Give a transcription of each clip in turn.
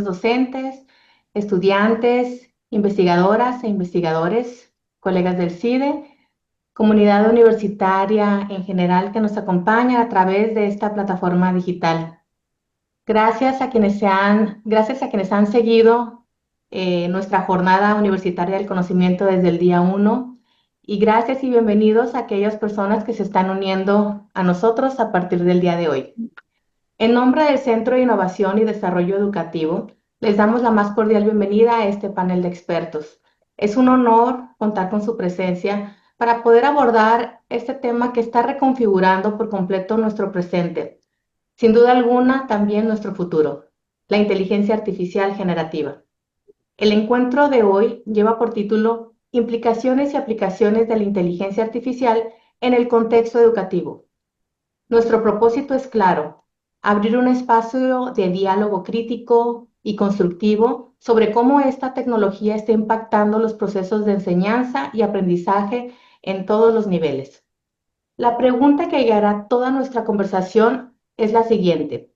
docentes, estudiantes, investigadoras e investigadores, colegas del CIDE, comunidad universitaria en general que nos acompaña a través de esta plataforma digital. Gracias a quienes han seguido nuestra jornada universitaria del conocimiento desde el día uno y gracias y bienvenidos a aquellas personas que se están uniendo a nosotros a partir del día de hoy. En nombre del Centro de Innovación y Desarrollo Educativo, les damos la más cordial bienvenida a este panel de expertos. Es un honor contar con su presencia para poder abordar este tema que está reconfigurando por completo nuestro presente, sin duda alguna también nuestro futuro, la inteligencia artificial generativa. El encuentro de hoy lleva por título Implicaciones y aplicaciones de la inteligencia artificial en el contexto educativo. Nuestro propósito es claro: abrir un espacio de diálogo crítico y constructivo sobre cómo esta tecnología está impactando los procesos de enseñanza y aprendizaje en todos los niveles. La pregunta que guiará toda nuestra conversación es la siguiente: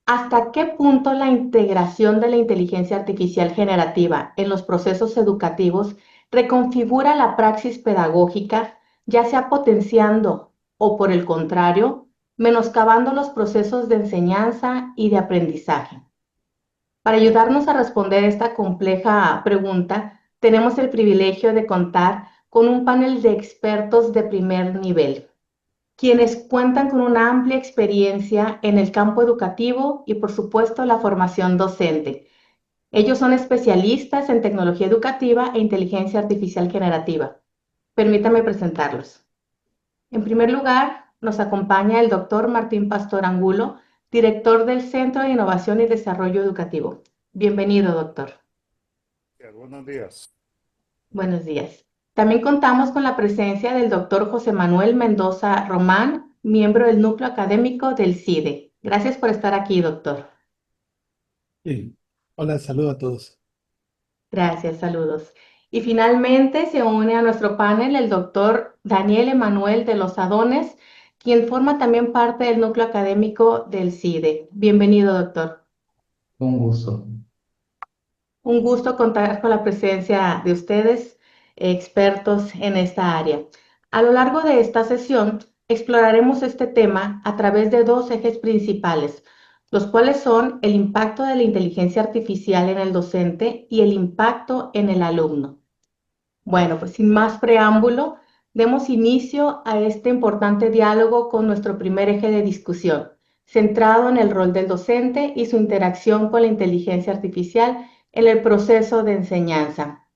¿hasta qué punto la integración de la inteligencia artificial generativa en los procesos educativos reconfigura la praxis pedagógica, ya sea potenciando o, por el contrario, menoscabando los procesos de enseñanza y de aprendizaje? Para ayudarnos a responder esta compleja pregunta, tenemos el privilegio de contar con un panel de expertos de primer nivel, quienes cuentan con una amplia experiencia en el campo educativo y, por supuesto, la formación docente. Ellos son especialistas en tecnología educativa e inteligencia artificial generativa. Permítame presentarlos. En primer lugar, nos acompaña el doctor Martín Pastor Angulo, director del Centro de Innovación y Desarrollo Educativo. Bienvenido, doctor. Buenos días. Buenos días. También contamos con la presencia del doctor José Manuel Mendoza Román, miembro del núcleo académico del CIDE. Gracias por estar aquí, doctor. Sí. Hola, saludo a todos. Gracias, saludos. Y finalmente se une a nuestro panel el doctor Daniel Emanuel de los Adones, quien forma también parte del núcleo académico del CIDE. Bienvenido, doctor. Un gusto. Un gusto contar con la presencia de ustedes, expertos en esta área. A lo largo de esta sesión, exploraremos este tema a través de dos ejes principales, los cuales son el impacto de la inteligencia artificial en el docente y el impacto en el alumno. Bueno, pues sin más preámbulo, demos inicio a este importante diálogo con nuestro primer eje de discusión, centrado en el rol del docente y su interacción con la inteligencia artificial en el proceso de enseñanza.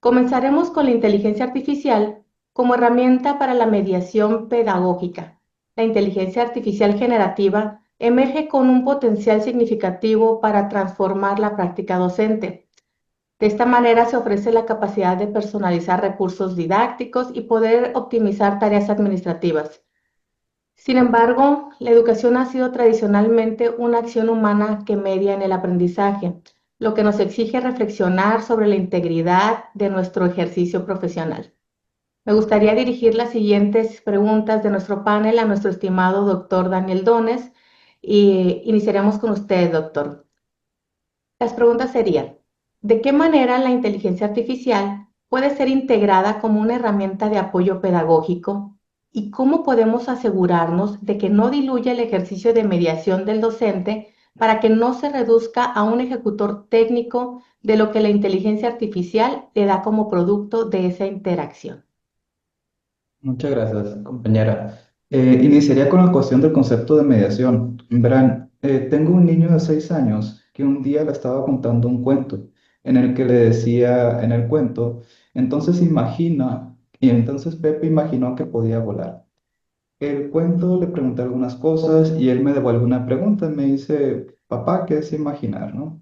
Comenzaremos con la inteligencia artificial como herramienta para la mediación pedagógica. La inteligencia artificial generativa emerge con un potencial significativo para transformar la práctica docente. De esta manera se ofrece la capacidad de personalizar recursos didácticos y poder optimizar tareas administrativas. Sin embargo, la educación ha sido tradicionalmente una acción humana que media en el aprendizaje, lo que nos exige reflexionar sobre la integridad de nuestro ejercicio profesional. Me gustaría dirigir las siguientes preguntas de nuestro panel a nuestro estimado doctor Daniel Dones y iniciaremos con usted, doctor. Las preguntas serían: ¿de qué manera la inteligencia artificial puede ser integrada como una herramienta de apoyo pedagógico? ¿Y cómo podemos asegurarnos de que no diluya el ejercicio de mediación del docente para que no se reduzca a un ejecutor técnico de lo que la inteligencia artificial le da como producto de esa interacción? Muchas gracias, compañera. Iniciaría con la cuestión del concepto de mediación. Verán, tengo un niño de 6 años que un día le estaba contando un cuento en el que le decía en el cuento, entonces imagina, y entonces Pepe imaginó que podía volar. El cuento le pregunté algunas cosas y él me devuelve una pregunta. Me dice, papá, ¿qué es imaginar, no?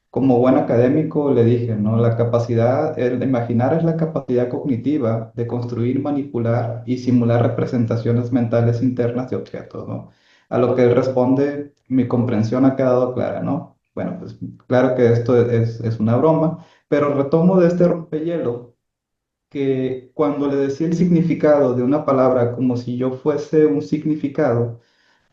Como buen académico le dije, ¿no? La capacidad, el de imaginar es la capacidad cognitiva de construir, manipular y simular representaciones mentales internas de objetos, ¿no? A lo que él responde, mi comprensión ha quedado clara, ¿no? Bueno, pues claro que esto es una broma, pero retomo de este rompehielo que cuando le decía el significado de una palabra como si yo fuese un significado,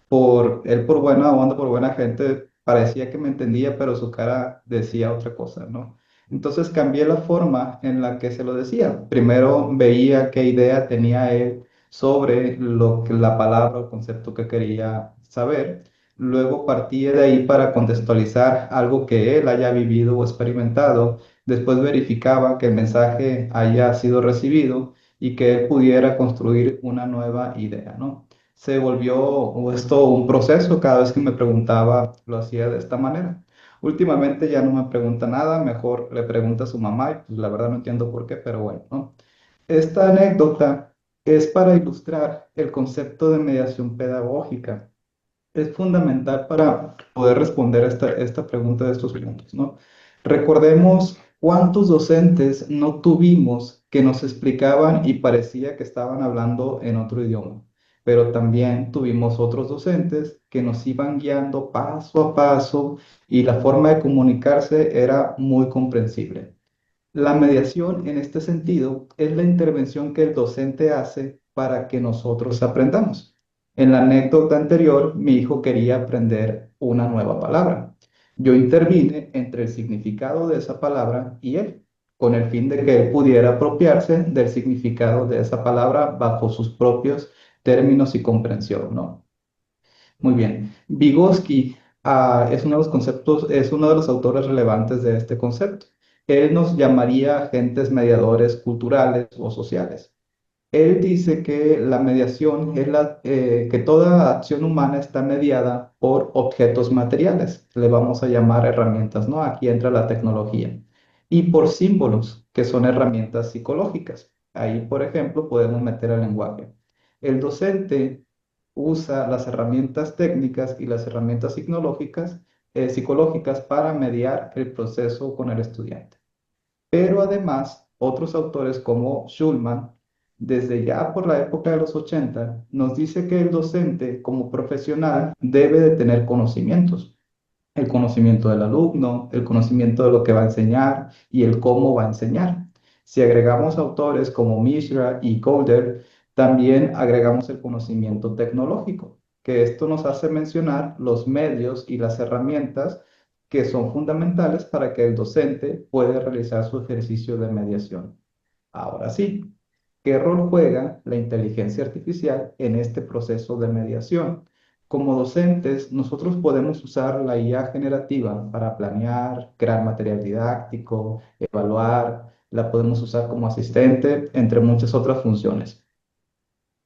por él por buena onda, por buena gente, parecía que me entendía, pero su cara decía otra cosa, ¿no? Entonces cambié la forma en la que se lo decía. Primero veía qué idea tenía él sobre lo que la palabra o concepto que quería saber. Luego partía de ahí para contextualizar algo que él haya vivido o experimentado. Después verificaba que el mensaje haya sido recibido y que él pudiera construir una nueva idea, ¿no? Se volvió esto un proceso, cada vez que me preguntaba lo hacía de esta manera. Últimamente ya no me pregunta nada, mejor le pregunta a su mamá y pues la verdad no entiendo por qué, pero bueno, ¿no? Esta anécdota es para ilustrar el concepto de mediación pedagógica. Es fundamental para poder responder a esta pregunta de estos puntos, ¿no? Recordemos cuántos docentes no tuvimos que nos explicaban y parecía que estaban hablando en otro idioma, pero también tuvimos otros docentes que nos iban guiando paso a paso y la forma de comunicarse era muy comprensible. La mediación en este sentido es la intervención que el docente hace para que nosotros aprendamos. En la anécdota anterior, mi hijo quería aprender una nueva palabra. Yo intervine entre el significado de esa palabra y él, con el fin de que él pudiera apropiarse del significado de esa palabra bajo sus propios términos y comprensión, ¿no? Muy bien. Vygotsky, es uno de los conceptos, es uno de los autores relevantes de este concepto. Él nos llamaría agentes mediadores culturales o sociales. Él dice que la mediación es que toda acción humana está mediada por objetos materiales. Le vamos a llamar herramientas, ¿no? Aquí entra la tecnología. Y por símbolos, que son herramientas psicológicas. Ahí, por ejemplo, podemos meter el lenguaje. El docente usa las herramientas técnicas y las herramientas psicológicas para mediar el proceso con el estudiante. Pero además, otros autores como Schulman, desde ya por la época de los 80, nos dice que el docente como profesional debe de tener conocimientos. El conocimiento del alumno, el conocimiento de lo que va a enseñar y el cómo va a enseñar. Si agregamos autores como Mishra y Calder, también agregamos el conocimiento tecnológico, que esto nos hace mencionar los medios y las herramientas que son fundamentales para que el docente pueda realizar su ejercicio de mediación. Ahora sí, ¿qué rol juega la inteligencia artificial en este proceso de mediación? Como docentes, nosotros podemos usar la IA generativa para planear, crear material didáctico, evaluar, la podemos usar como asistente, entre muchas otras funciones.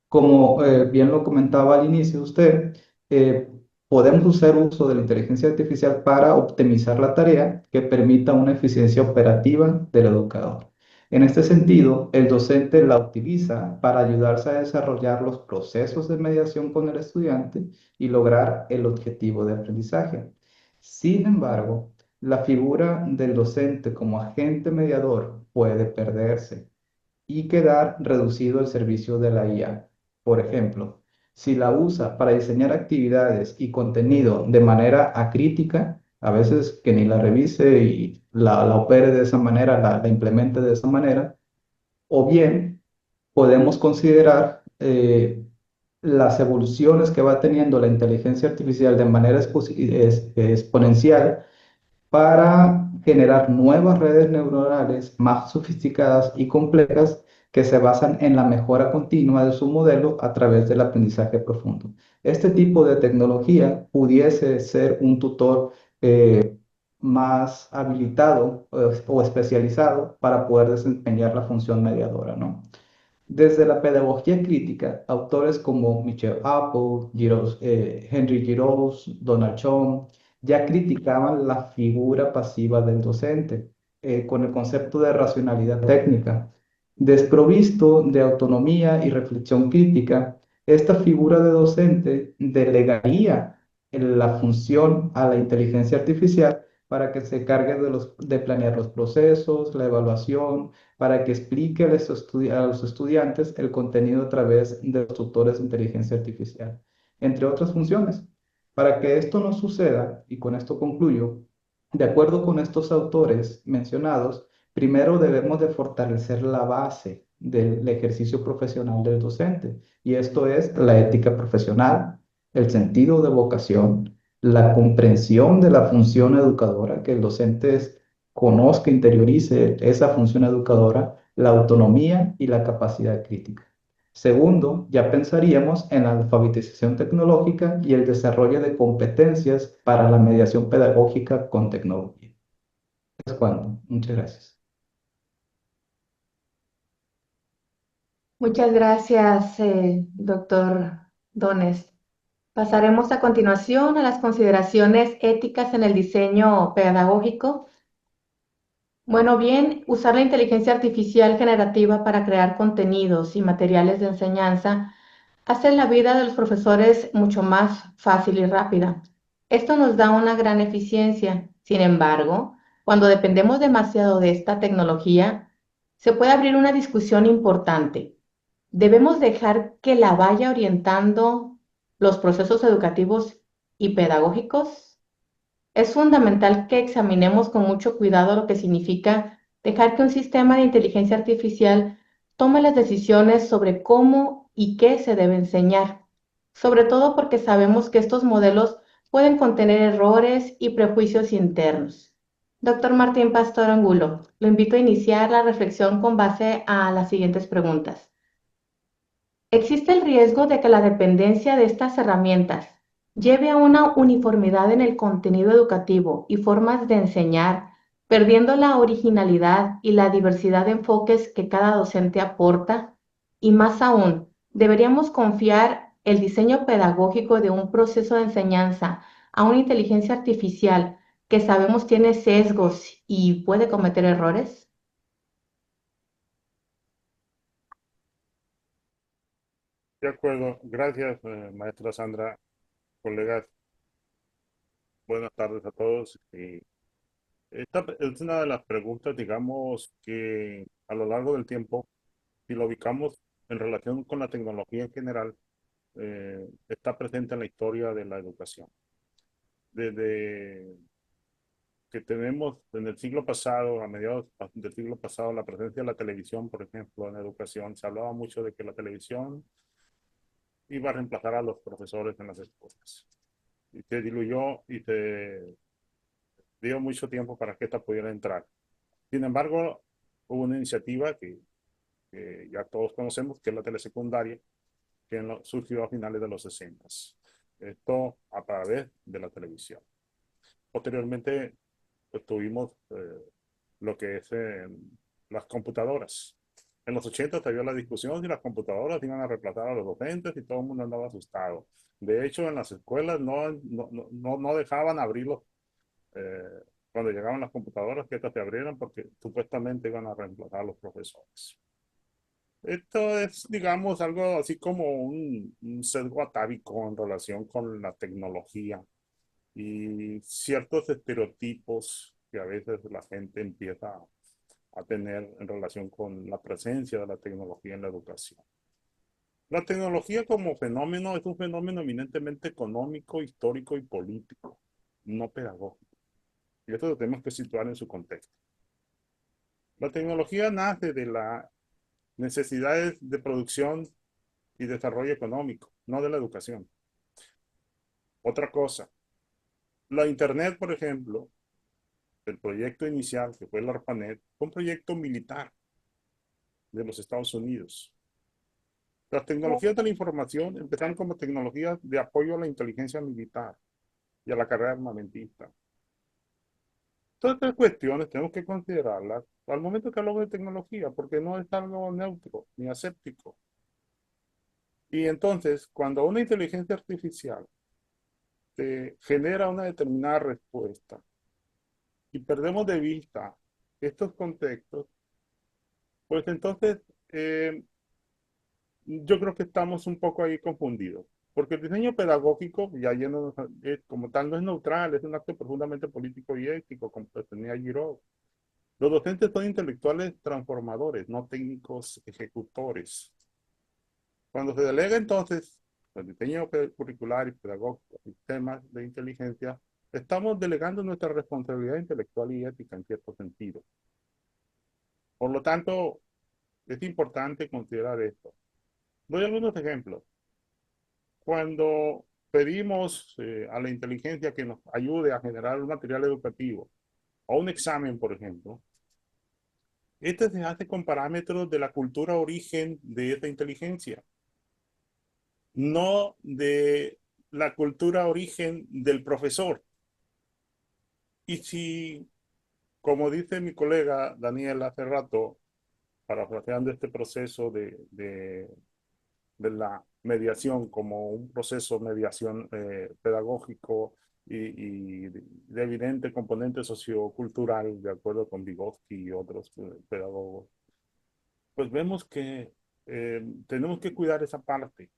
Como bien lo comentaba al inicio usted, eh, podemos hacer uso de la inteligencia artificial para optimizar la tarea que permita una eficiencia operativa del educador. En este sentido, el docente la utiliza para ayudarse a desarrollar los procesos de mediación con el estudiante y lograr el objetivo de aprendizaje. Sin embargo, la figura del docente como agente mediador puede perderse y quedar reducido el servicio de la IA. Por ejemplo, si la usa para diseñar actividades y contenido de manera acrítica, a veces que ni la revise y la opere de esa manera, la implemente de esa manera, o bien podemos considerar las evoluciones que va teniendo la inteligencia artificial de manera exponencial para generar nuevas redes neuronales más sofisticadas y complejas que se basan en la mejora continua de su modelo a través del aprendizaje profundo. Este tipo de tecnología pudiese ser un tutor más habilitado o especializado para poder desempeñar la función mediadora, ¿no? Desde la pedagogía crítica, autores como Michel Apple, Henry Giroux, Donald Chom, ya criticaban la figura pasiva del docente con el concepto de racionalidad técnica. Desprovisto de autonomía y reflexión crítica, esta figura de docente delegaría la función a la inteligencia artificial para que se cargue de planear los procesos, la evaluación, para que explique a los estudiantes el contenido a través de los tutores de inteligencia artificial, entre otras funciones. Para que esto no suceda, y con esto concluyo, de acuerdo con estos autores mencionados, primero debemos de fortalecer la base del ejercicio profesional del docente, y esto es la ética profesional, el sentido de vocación, la comprensión de la función educadora, que el docente conozca, interiorice esa función educadora, la autonomía y la capacidad crítica. Segundo, ya pensaríamos en la alfabetización tecnológica y el desarrollo de competencias para la mediación pedagógica con tecnología. Es cuando. Muchas gracias. Muchas gracias, doctor Dones. Pasaremos a continuación a las consideraciones éticas en el diseño pedagógico. Bueno, bien, usar la inteligencia artificial generativa para crear contenidos y materiales de enseñanza hace la vida de los profesores mucho más fácil y rápida. Esto nos da una gran eficiencia. Sin embargo, cuando dependemos demasiado de esta tecnología, se puede abrir una discusión importante. ¿Debemos dejar que la vaya orientando los procesos educativos y pedagógicos? Es fundamental que examinemos con mucho cuidado lo que significa dejar que un sistema de inteligencia artificial tome las decisiones sobre cómo y qué se debe enseñar, sobre todo porque sabemos que estos modelos pueden contener errores y prejuicios internos. Doctor Martín Pastor Angulo, lo invito a iniciar la reflexión con base a las siguientes preguntas. ¿Existe el riesgo de que la dependencia de estas herramientas lleve a una uniformidad en el contenido educativo y formas de enseñar, perdiendo la originalidad y la diversidad de enfoques que cada docente aporta? Y más aún, ¿deberíamos confiar el diseño pedagógico de un proceso de enseñanza a una inteligencia artificial que sabemos tiene sesgos y puede cometer errores? De acuerdo. Gracias, maestra Sandra. Colegas, buenas tardes a todos. Y esta es una de las preguntas, digamos, que a lo largo del tiempo, si lo ubicamos en relación con la tecnología en general, está presente en la historia de la educación. Desde que tenemos en el siglo pasado, a mediados del siglo pasado, la presencia de la televisión, por ejemplo, en la educación, se hablaba mucho de que la televisión iba a reemplazar a los profesores en las escuelas. Y se diluyó y se dio mucho tiempo para que esta pudiera entrar. Sin embargo, hubo una iniciativa que ya todos conocemos, que es la telesecundaria, que surgió a finales de los 60. Esto a través de la televisión. Posteriormente, pues, tuvimos lo que es las computadoras. En los 80 se dio la discusión si las computadoras iban a reemplazar a los docentes y todo el mundo andaba asustado. De hecho, en las escuelas no dejaban abrirlos cuando llegaban las computadoras, que estas se abrieran porque supuestamente iban a reemplazar a los profesores. Esto es, digamos, algo así como un sesgo atávico en relación con la tecnología y ciertos estereotipos que a veces la gente empieza a tener en relación con la presencia de la tecnología en la educación. La tecnología como fenómeno es un fenómeno eminentemente económico, histórico y político, no pedagógico. Y esto lo tenemos que situar en su contexto. La tecnología nace de las necesidades de producción y desarrollo económico, no de la educación. Otra cosa, la Internet, por ejemplo, el proyecto inicial, que fue el ARPANET, fue un proyecto militar de los Estados Unidos. Las tecnologías de la información empezaron como tecnologías de apoyo a la inteligencia militar y a la carrera armamentista. Todas estas cuestiones tenemos que considerarlas al momento que hablamos de tecnología, porque no es algo neutro ni aséptico. Y entonces, cuando una inteligencia artificial te genera una determinada respuesta y perdemos de vista estos contextos, pues entonces yo creo que estamos un poco ahí confundidos. Porque el diseño pedagógico, ya yendo, como tal, no es neutral, es un acto profundamente político y ético, como tenía Giraud. Los docentes son intelectuales transformadores, no técnicos ejecutores. Cuando se delega entonces el diseño curricular y pedagógico, sistemas de inteligencia, estamos delegando nuestra responsabilidad intelectual y ética en cierto sentido. Por lo tanto, es importante considerar esto. Doy algunos ejemplos. Cuando pedimos a la inteligencia que nos ayude a generar un material educativo o un examen, por ejemplo, este se hace con parámetros de la cultura origen de esta inteligencia, no de la cultura origen del profesor. Y si, como dice mi colega Daniel hace rato, parafraseando este proceso de la mediación como un proceso de mediación pedagógico y de evidente componente sociocultural, de acuerdo con Vygotsky y otros pedagogos, pues vemos que tenemos que cuidar esa parte.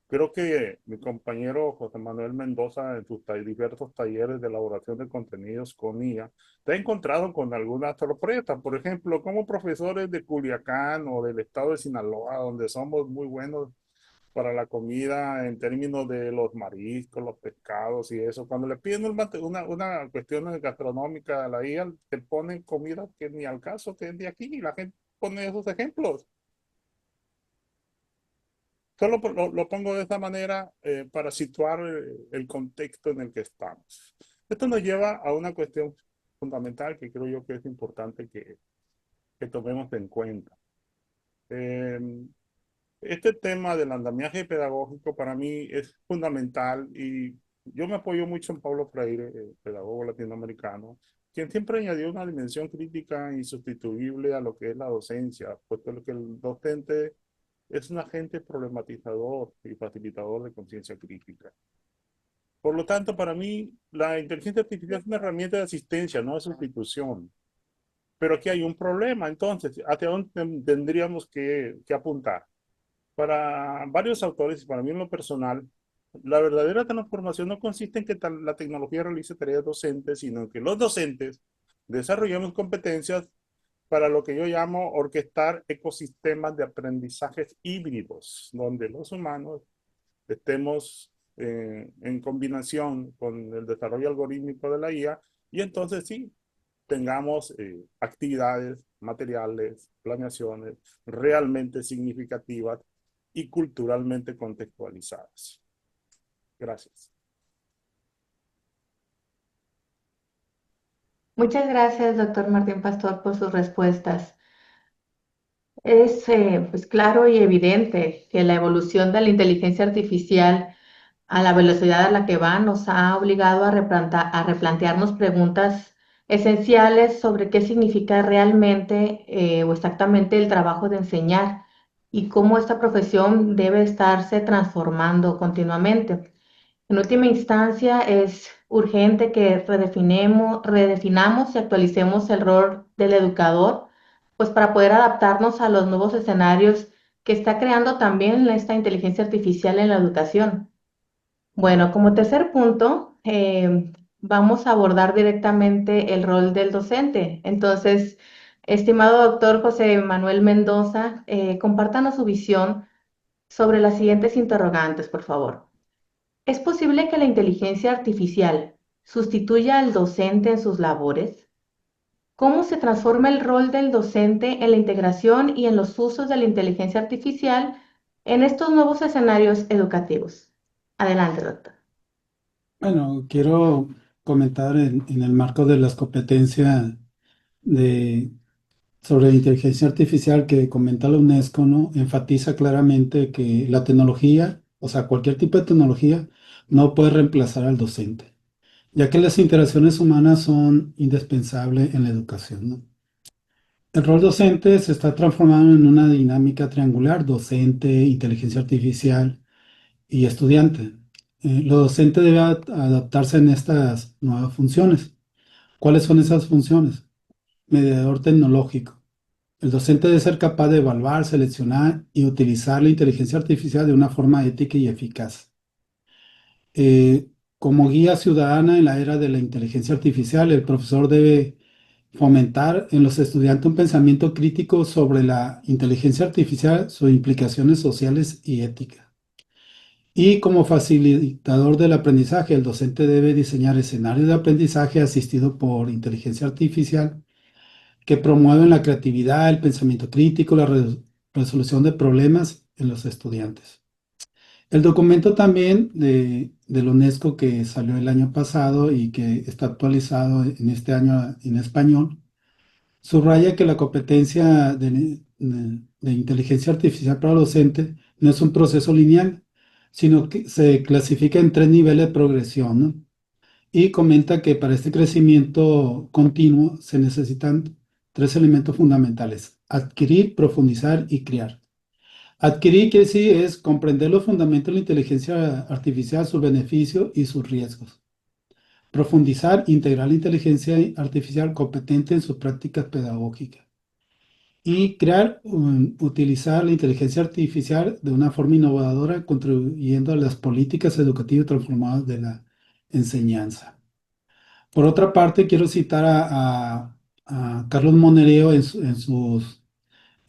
Creo que mi compañero José Manuel Mendoza, en sus diversos talleres de elaboración de contenidos con IA, te ha encontrado con algunas sorpresas. Por ejemplo, como profesores de Culiacán o del estado de Sinaloa, donde somos muy buenos para la comida en términos de los mariscos, los pescados y eso, cuando le piden una cuestión gastronómica a la IA, te ponen comida que ni al caso que es de aquí y la gente pone esos ejemplos. Solo lo pongo de esta manera para situar el contexto en el que estamos. Esto nos lleva a una cuestión fundamental que creo yo que es importante que tomemos en cuenta. Eh, este tema del andamiaje pedagógico para mí es fundamental y yo me apoyo mucho en Paulo Freire, pedagogo latinoamericano, quien siempre añadió una dimensión crítica insustituible a lo que es la docencia, puesto que el docente es un agente problematizador y facilitador de conciencia crítica. Por lo tanto, para mí, la inteligencia artificial es una herramienta de asistencia, no de sustitución. Pero aquí hay un problema, entonces, ¿hacia dónde tendríamos que apuntar? Para varios autores y para mí en lo personal, la verdadera transformación no consiste en que la tecnología realice tareas docentes, sino en que los docentes desarrollemos competencias para lo que yo llamo orquestar ecosistemas de aprendizajes híbridos, donde los humanos estemos en combinación con el desarrollo algorítmico de la IA y entonces sí, tengamos actividades, materiales, planeaciones realmente significativas y culturalmente contextualizadas. Gracias. Muchas gracias, doctor Martín Pastor, por sus respuestas. Es pues claro y evidente que la evolución de la inteligencia artificial a la velocidad a la que va nos ha obligado a replantearnos preguntas esenciales sobre qué significa realmente o exactamente el trabajo de enseñar y cómo esta profesión debe estarse transformando continuamente. En última instancia, es urgente que redefinamos y actualicemos el rol del educador, pues para poder adaptarnos a los nuevos escenarios que está creando también esta inteligencia artificial en la educación. Bueno, como tercer punto, vamos a abordar directamente el rol del docente. Entonces, estimado doctor José Manuel Mendoza, compártanos su visión sobre las siguientes interrogantes, por favor. ¿Es posible que la inteligencia artificial sustituya al docente en sus labores? ¿Cómo se transforma el rol del docente en la integración y en los usos de la inteligencia artificial en estos nuevos escenarios educativos? Adelante, doctor. Bueno, quiero comentar en el marco de las competencias de, sobre inteligencia artificial que comenta la UNESCO, ¿no? Enfatiza claramente que la tecnología, o sea, cualquier tipo de tecnología, no puede reemplazar al docente, ya que las interacciones humanas son indispensables en la educación, ¿no? El rol docente se está transformando en una dinámica triangular, docente, inteligencia artificial y estudiante. Los docentes deben adaptarse en estas nuevas funciones. ¿Cuáles son esas funciones? Mediador tecnológico. El docente debe ser capaz de evaluar, seleccionar y utilizar la inteligencia artificial de una forma ética y eficaz. Como guía ciudadana en la era de la inteligencia artificial, el profesor debe fomentar en los estudiantes un pensamiento crítico sobre la inteligencia artificial, sus implicaciones sociales y éticas. Y como facilitador del aprendizaje, el docente debe diseñar escenarios de aprendizaje asistido por inteligencia artificial que promueven la creatividad, el pensamiento crítico, la resolución de problemas en los estudiantes. El documento también de la UNESCO que salió el año pasado y que está actualizado en este año en español, subraya que la competencia de inteligencia artificial para docentes no es un proceso lineal, sino que se clasifica en tres niveles de progresión, ¿no? Y comenta que para este crecimiento continuo se necesitan tres elementos fundamentales: adquirir, profundizar y crear. Adquirir, que sí, es comprender los fundamentos de la inteligencia artificial, sus beneficios y sus riesgos. Profundizar, integrar la inteligencia artificial competente en sus prácticas pedagógicas. Y crear, utilizar la inteligencia artificial de una forma innovadora, contribuyendo a las políticas educativas transformadas de la enseñanza. Por otra parte, quiero citar a Carlos Monereo en sus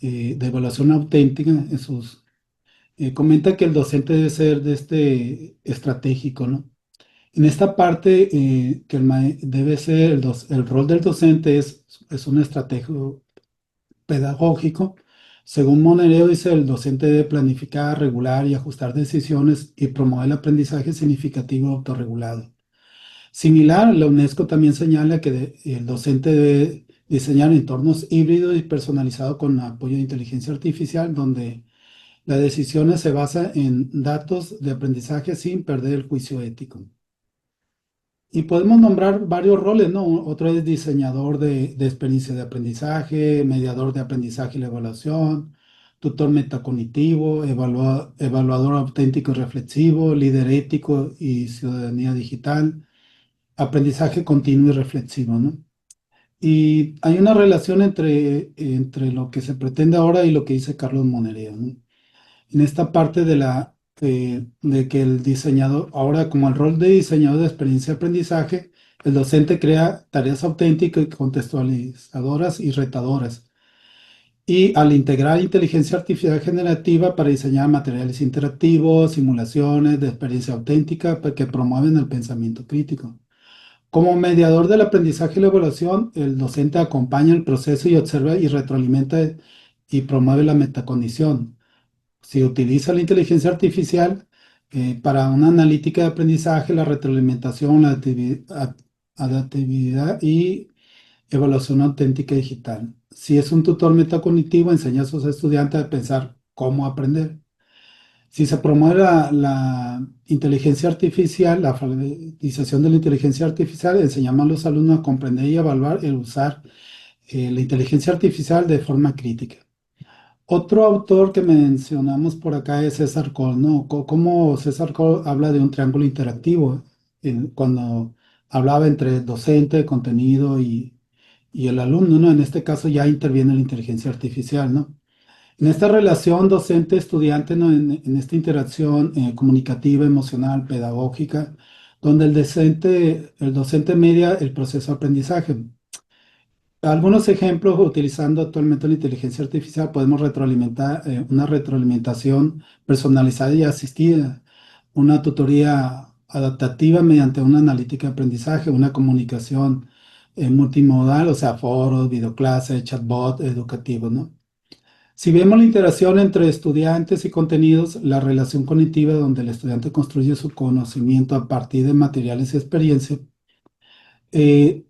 de evaluación auténtica, en sus comenta que el docente debe ser de estratégico, ¿no? En esta parte, que debe ser el rol del docente es un estratégico pedagógico. Según Monereo, dice, el docente debe planificar, regular y ajustar decisiones y promover el aprendizaje significativo autorregulado. Similar, la UNESCO también señala que el docente debe diseñar entornos híbridos y personalizados con apoyo de inteligencia artificial, donde las decisiones se basan en datos de aprendizaje sin perder el juicio ético. Y podemos nombrar varios roles, ¿no? Otro es diseñador de experiencia de aprendizaje, mediador de aprendizaje y la evaluación, tutor metacognitivo, evaluador auténtico y reflexivo, líder ético y ciudadanía digital, aprendizaje continuo y reflexivo, ¿no? Y hay una relación entre lo que se pretende ahora y lo que dice Carlos Monereo, ¿no? En esta parte de que el diseñador, ahora como el rol de diseñador de experiencia de aprendizaje, el docente crea tareas auténticas, contextualizadoras y retadoras. Y al integrar inteligencia artificial generativa para diseñar materiales interactivos, simulaciones de experiencia auténtica que promueven el pensamiento crítico. Como mediador del aprendizaje y la evaluación, el docente acompaña el proceso y observa y retroalimenta y promueve la metacognición. Se utiliza la inteligencia artificial para una analítica de aprendizaje, la retroalimentación, la adaptabilidad y evaluación auténtica digital. Si es un tutor metacognitivo, enseña a sus estudiantes a pensar cómo aprender. Si se promueve la inteligencia artificial, la alfabetización de la inteligencia artificial, enseñamos a los alumnos a comprender y evaluar y usar la inteligencia artificial de forma crítica. Otro autor que mencionamos por acá es César Cole, ¿no? Cómo César Cole habla de un triángulo interactivo cuando hablaba entre el docente, contenido y el alumno, ¿no? En este caso ya interviene la inteligencia artificial, ¿no? En esta relación docente-estudiante, ¿no? En esta interacción comunicativa, emocional, pedagógica, donde el docente media el proceso de aprendizaje. Algunos ejemplos utilizando actualmente la inteligencia artificial podemos retroalimentar una retroalimentación personalizada y asistida, una tutoría adaptativa mediante una analítica de aprendizaje, una comunicación multimodal, o sea, foros, videoclases, chatbot educativos, ¿no? Si vemos la interacción entre estudiantes y contenidos, la relación cognitiva donde el estudiante construye su conocimiento a partir de materiales y experiencias, eh,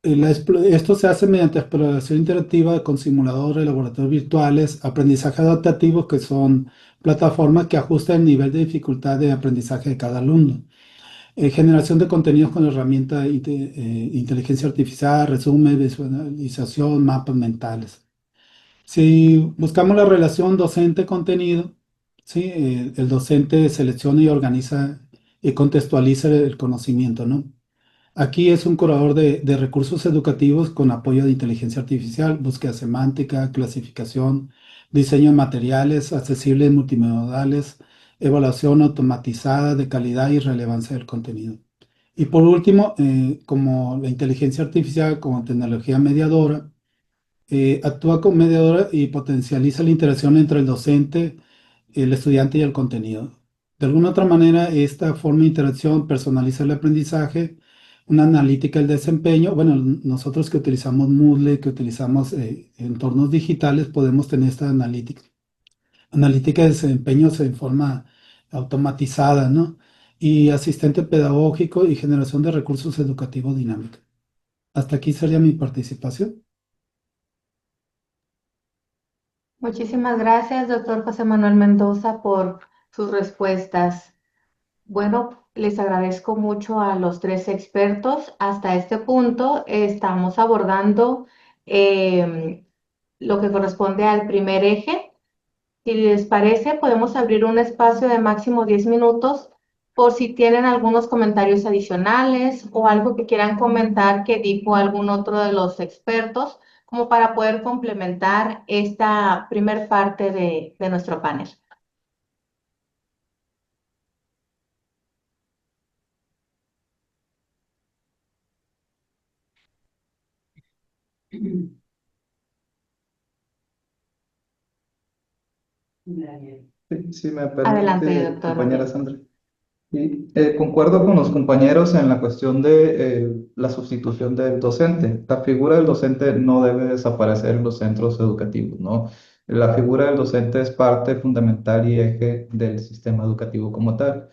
esto se hace mediante exploración interactiva con simuladores, laboratorios virtuales, aprendizaje adaptativo, que son plataformas que ajustan el nivel de dificultad de aprendizaje de cada alumno. Generación de contenidos con herramientas de inteligencia artificial, resumen, visualización, mapas mentales. Si buscamos la relación docente-contenido, ¿sí? El docente selecciona y organiza y contextualiza el conocimiento, ¿no? Aquí es un curador de recursos educativos con apoyo de inteligencia artificial, búsqueda semántica, clasificación, diseño de materiales accesibles multimodales, evaluación automatizada de calidad y relevancia del contenido. Y por último, como la inteligencia artificial como tecnología mediadora, actúa como mediadora y potencializa la interacción entre el docente, el estudiante y el contenido. De alguna otra manera, esta forma de interacción personaliza el aprendizaje, una analítica del desempeño. Bueno, nosotros que utilizamos Moodle, que utilizamos entornos digitales, podemos tener esta analítica. Analítica de desempeño en forma automatizada, ¿no? Y asistente pedagógico y generación de recursos educativos dinámicos. Hasta aquí sería mi participación. Muchísimas gracias, doctor José Manuel Mendoza, por sus respuestas. Bueno, les agradezco mucho a los tres expertos. Hasta este punto estamos abordando em, lo que corresponde al primer eje. Si les parece, podemos abrir un espacio de máximo 10 minutos por si tienen algunos comentarios adicionales o algo que quieran comentar que dijo algún otro de los expertos, como para poder complementar esta primer parte de nuestro panel. Si me Adelante, permite, doctor compañera Rodríguez. Sandra. Sí, concuerdo con los compañeros en la cuestión de la sustitución del docente. La figura del docente no debe desaparecer en los centros educativos, ¿no? La figura del docente es parte fundamental y eje del sistema educativo como tal.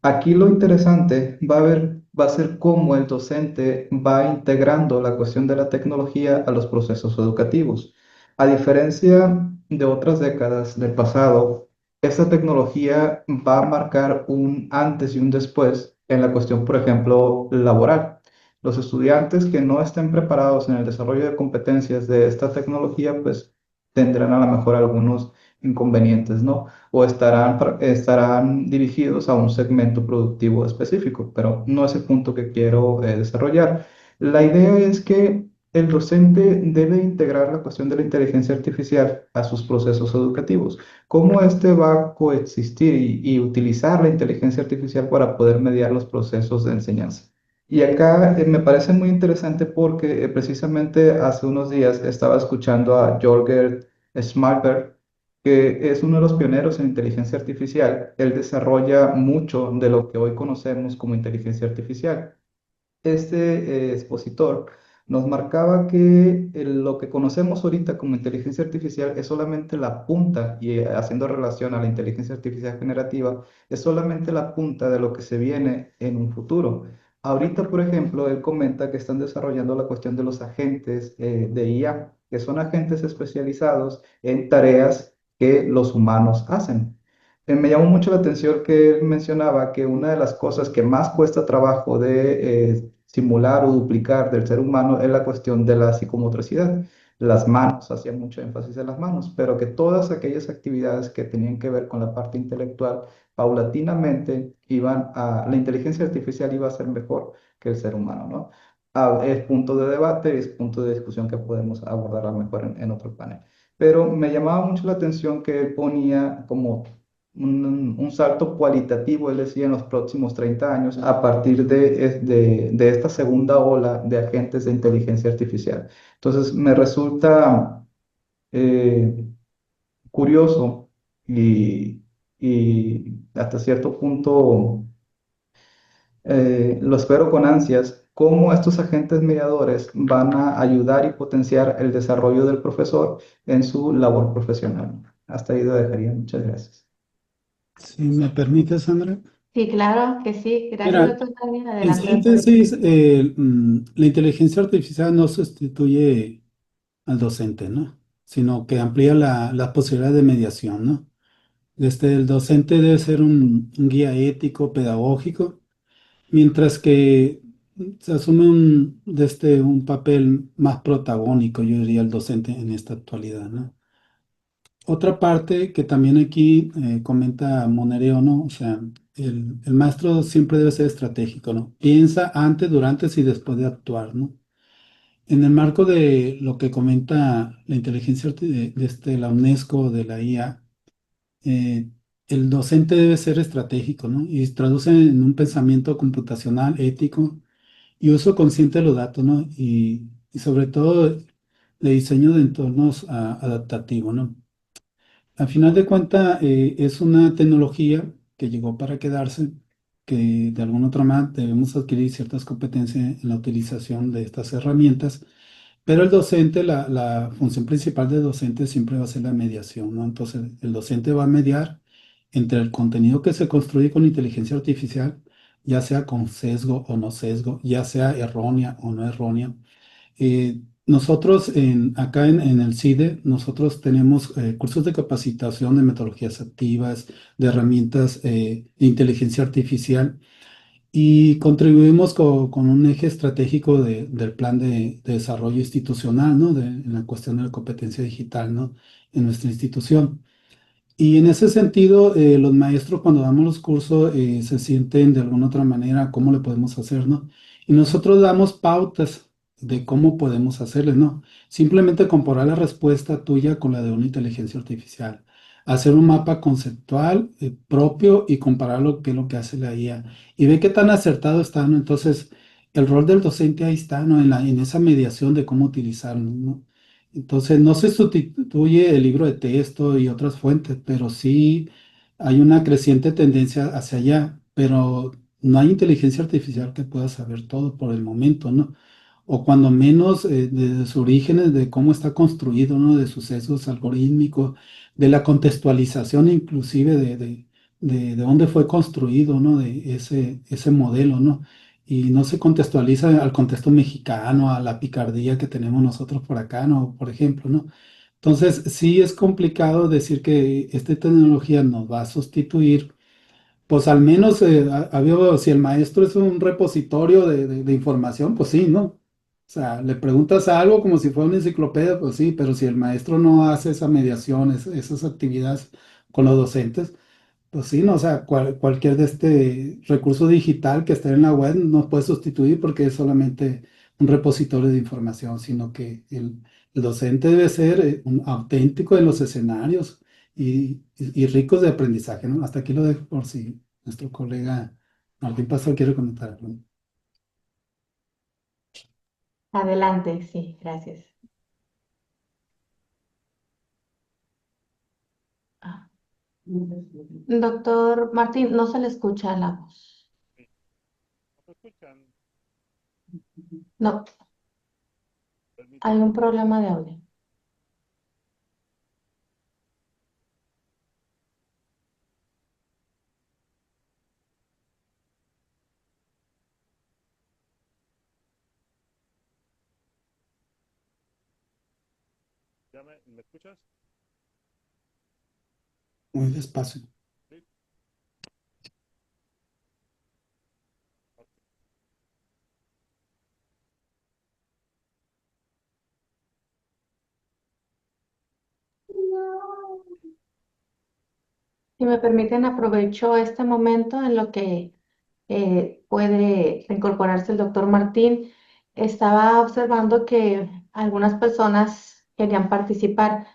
Aquí lo interesante va a ser cómo el docente va integrando la cuestión de la tecnología a los procesos educativos. A diferencia de otras décadas del pasado, esta tecnología va a marcar un antes y un después en la cuestión, por ejemplo, laboral. Los estudiantes que no estén preparados en el desarrollo de competencias de esta tecnología, pues tendrán a lo mejor algunos inconvenientes, ¿no? O estarán dirigidos a un segmento productivo específico, pero no es el punto que quiero desarrollar. La idea es que el docente debe integrar la cuestión de la inteligencia artificial a sus procesos educativos. ¿Cómo éste va a coexistir y utilizar la inteligencia artificial para poder mediar los procesos de enseñanza? Y acá me parece muy interesante porque precisamente hace unos días estaba escuchando a Jörg Schmalberg, que es uno de los pioneros en inteligencia artificial. Él desarrolla mucho de lo que hoy conocemos como inteligencia artificial. Este expositor nos marcaba que lo que conocemos ahorita como inteligencia artificial es solamente la punta, y haciendo relación a la inteligencia artificial generativa, es solamente la punta de lo que se viene en un futuro. Ahorita, por ejemplo, él comenta que están desarrollando la cuestión de los agentes de IA, que son agentes especializados en tareas que los humanos hacen. Me llamó mucho la atención que él mencionaba que una de las cosas que más cuesta trabajo de simular o duplicar del ser humano es la cuestión de la psicomotricidad. Las manos, hacía mucho énfasis en las manos, pero que todas aquellas actividades que tenían que ver con la parte intelectual, paulatinamente la inteligencia artificial iba a ser mejor que el ser humano, ¿no? Es punto de debate, es punto de discusión que podemos abordar a lo mejor en otro panel. Pero me llamaba mucho la atención que él ponía como un salto cualitativo, él decía, en los próximos 30 años a partir de esta segunda ola de agentes de inteligencia artificial. Entonces, me resulta eh, curioso y hasta cierto punto lo espero con ansias, cómo estos agentes mediadores van a ayudar y potenciar el desarrollo del profesor en su labor profesional. Hasta ahí lo dejaría. Muchas gracias. Si me permite, Sandra. Sí, claro que sí. Gracias, Mira, doctor Daniel. en Adelante, doctor. síntesis, la inteligencia artificial no sustituye al docente, ¿no? Sino que amplía la posibilidad de mediación, ¿no? Desde el docente debe ser un guía ético, pedagógico, mientras que se asume desde un papel más protagónico, yo diría, el docente en esta actualidad, ¿no? Otra parte que también aquí comenta Monereo, ¿no? O sea, el maestro siempre debe ser estratégico, ¿no? Piensa antes, durante y después de actuar, ¿no? En el marco de lo que comenta la inteligencia desde la UNESCO, de la IA, eh, el docente debe ser estratégico, ¿no? Y se traduce en un pensamiento computacional, ético y uso consciente de los datos, ¿no? Y sobre todo de diseño de entornos adaptativos, ¿no? Al final de cuentas, es una tecnología que llegó para quedarse, que de alguna otra manera debemos adquirir ciertas competencias en la utilización de estas herramientas, pero el docente, la función principal del docente siempre va a ser la mediación, ¿no? Entonces, el docente va a mediar entre el contenido que se construye con inteligencia artificial, ya sea con sesgo o no sesgo, ya sea errónea o no errónea. Nosotros acá en el CIDE, nosotros tenemos cursos de capacitación de metodologías activas, de herramientas de inteligencia artificial y contribuimos con un eje estratégico del plan de desarrollo institucional, ¿no? En la cuestión de la competencia digital, ¿no? En nuestra institución. Y en ese sentido, los maestros cuando damos los cursos se sienten de alguna otra manera cómo le podemos hacer, ¿no? Y nosotros damos pautas de cómo podemos hacerle, ¿no? Simplemente comparar la respuesta tuya con la de una inteligencia artificial. Hacer un mapa conceptual propio y compararlo qué es lo que hace la IA. Y ve qué tan acertado está, ¿no? Entonces, el rol del docente ahí está, ¿no? En esa mediación de cómo utilizarlo, ¿no? Entonces, no se sustituye el libro de texto y otras fuentes, pero sí hay una creciente tendencia hacia allá, pero no hay inteligencia artificial que pueda saber todo por el momento, ¿no? O cuando menos de sus orígenes, de cómo está construido, ¿no? De sus sesgos algorítmicos, de la contextualización inclusive de dónde fue construido, ¿no? De ese modelo, ¿no? Y no se contextualiza al contexto mexicano, a la picardía que tenemos nosotros por acá, ¿no? Por ejemplo, ¿no? Entonces, sí es complicado decir que esta tecnología nos va a sustituir, pues al menos, si el maestro es un repositorio de información, pues sí, ¿no? O sea, le preguntas algo como si fuera una enciclopedia, pues sí, pero si el maestro no hace esa mediación, esas actividades con los docentes, pues sí, no, o sea, cualquier de este recurso digital que esté en la web no puede sustituir porque es solamente un repositorio de información, sino que el docente debe ser un auténtico en los escenarios y ricos de aprendizaje, ¿no? Hasta aquí lo dejo por si nuestro colega Martín Pastor quiere comentar algo. Adelante, sí, gracias. Ah, Doctor Martín, no se le escucha la voz. ¿Me escuchan? No, hay Permítame. un problema de audio. ¿Me escuchas? Muy despacio. Sí. Ok. Si me permiten, aprovecho este momento en lo que puede incorporarse el doctor Martín. Estaba observando que algunas personas querían participar.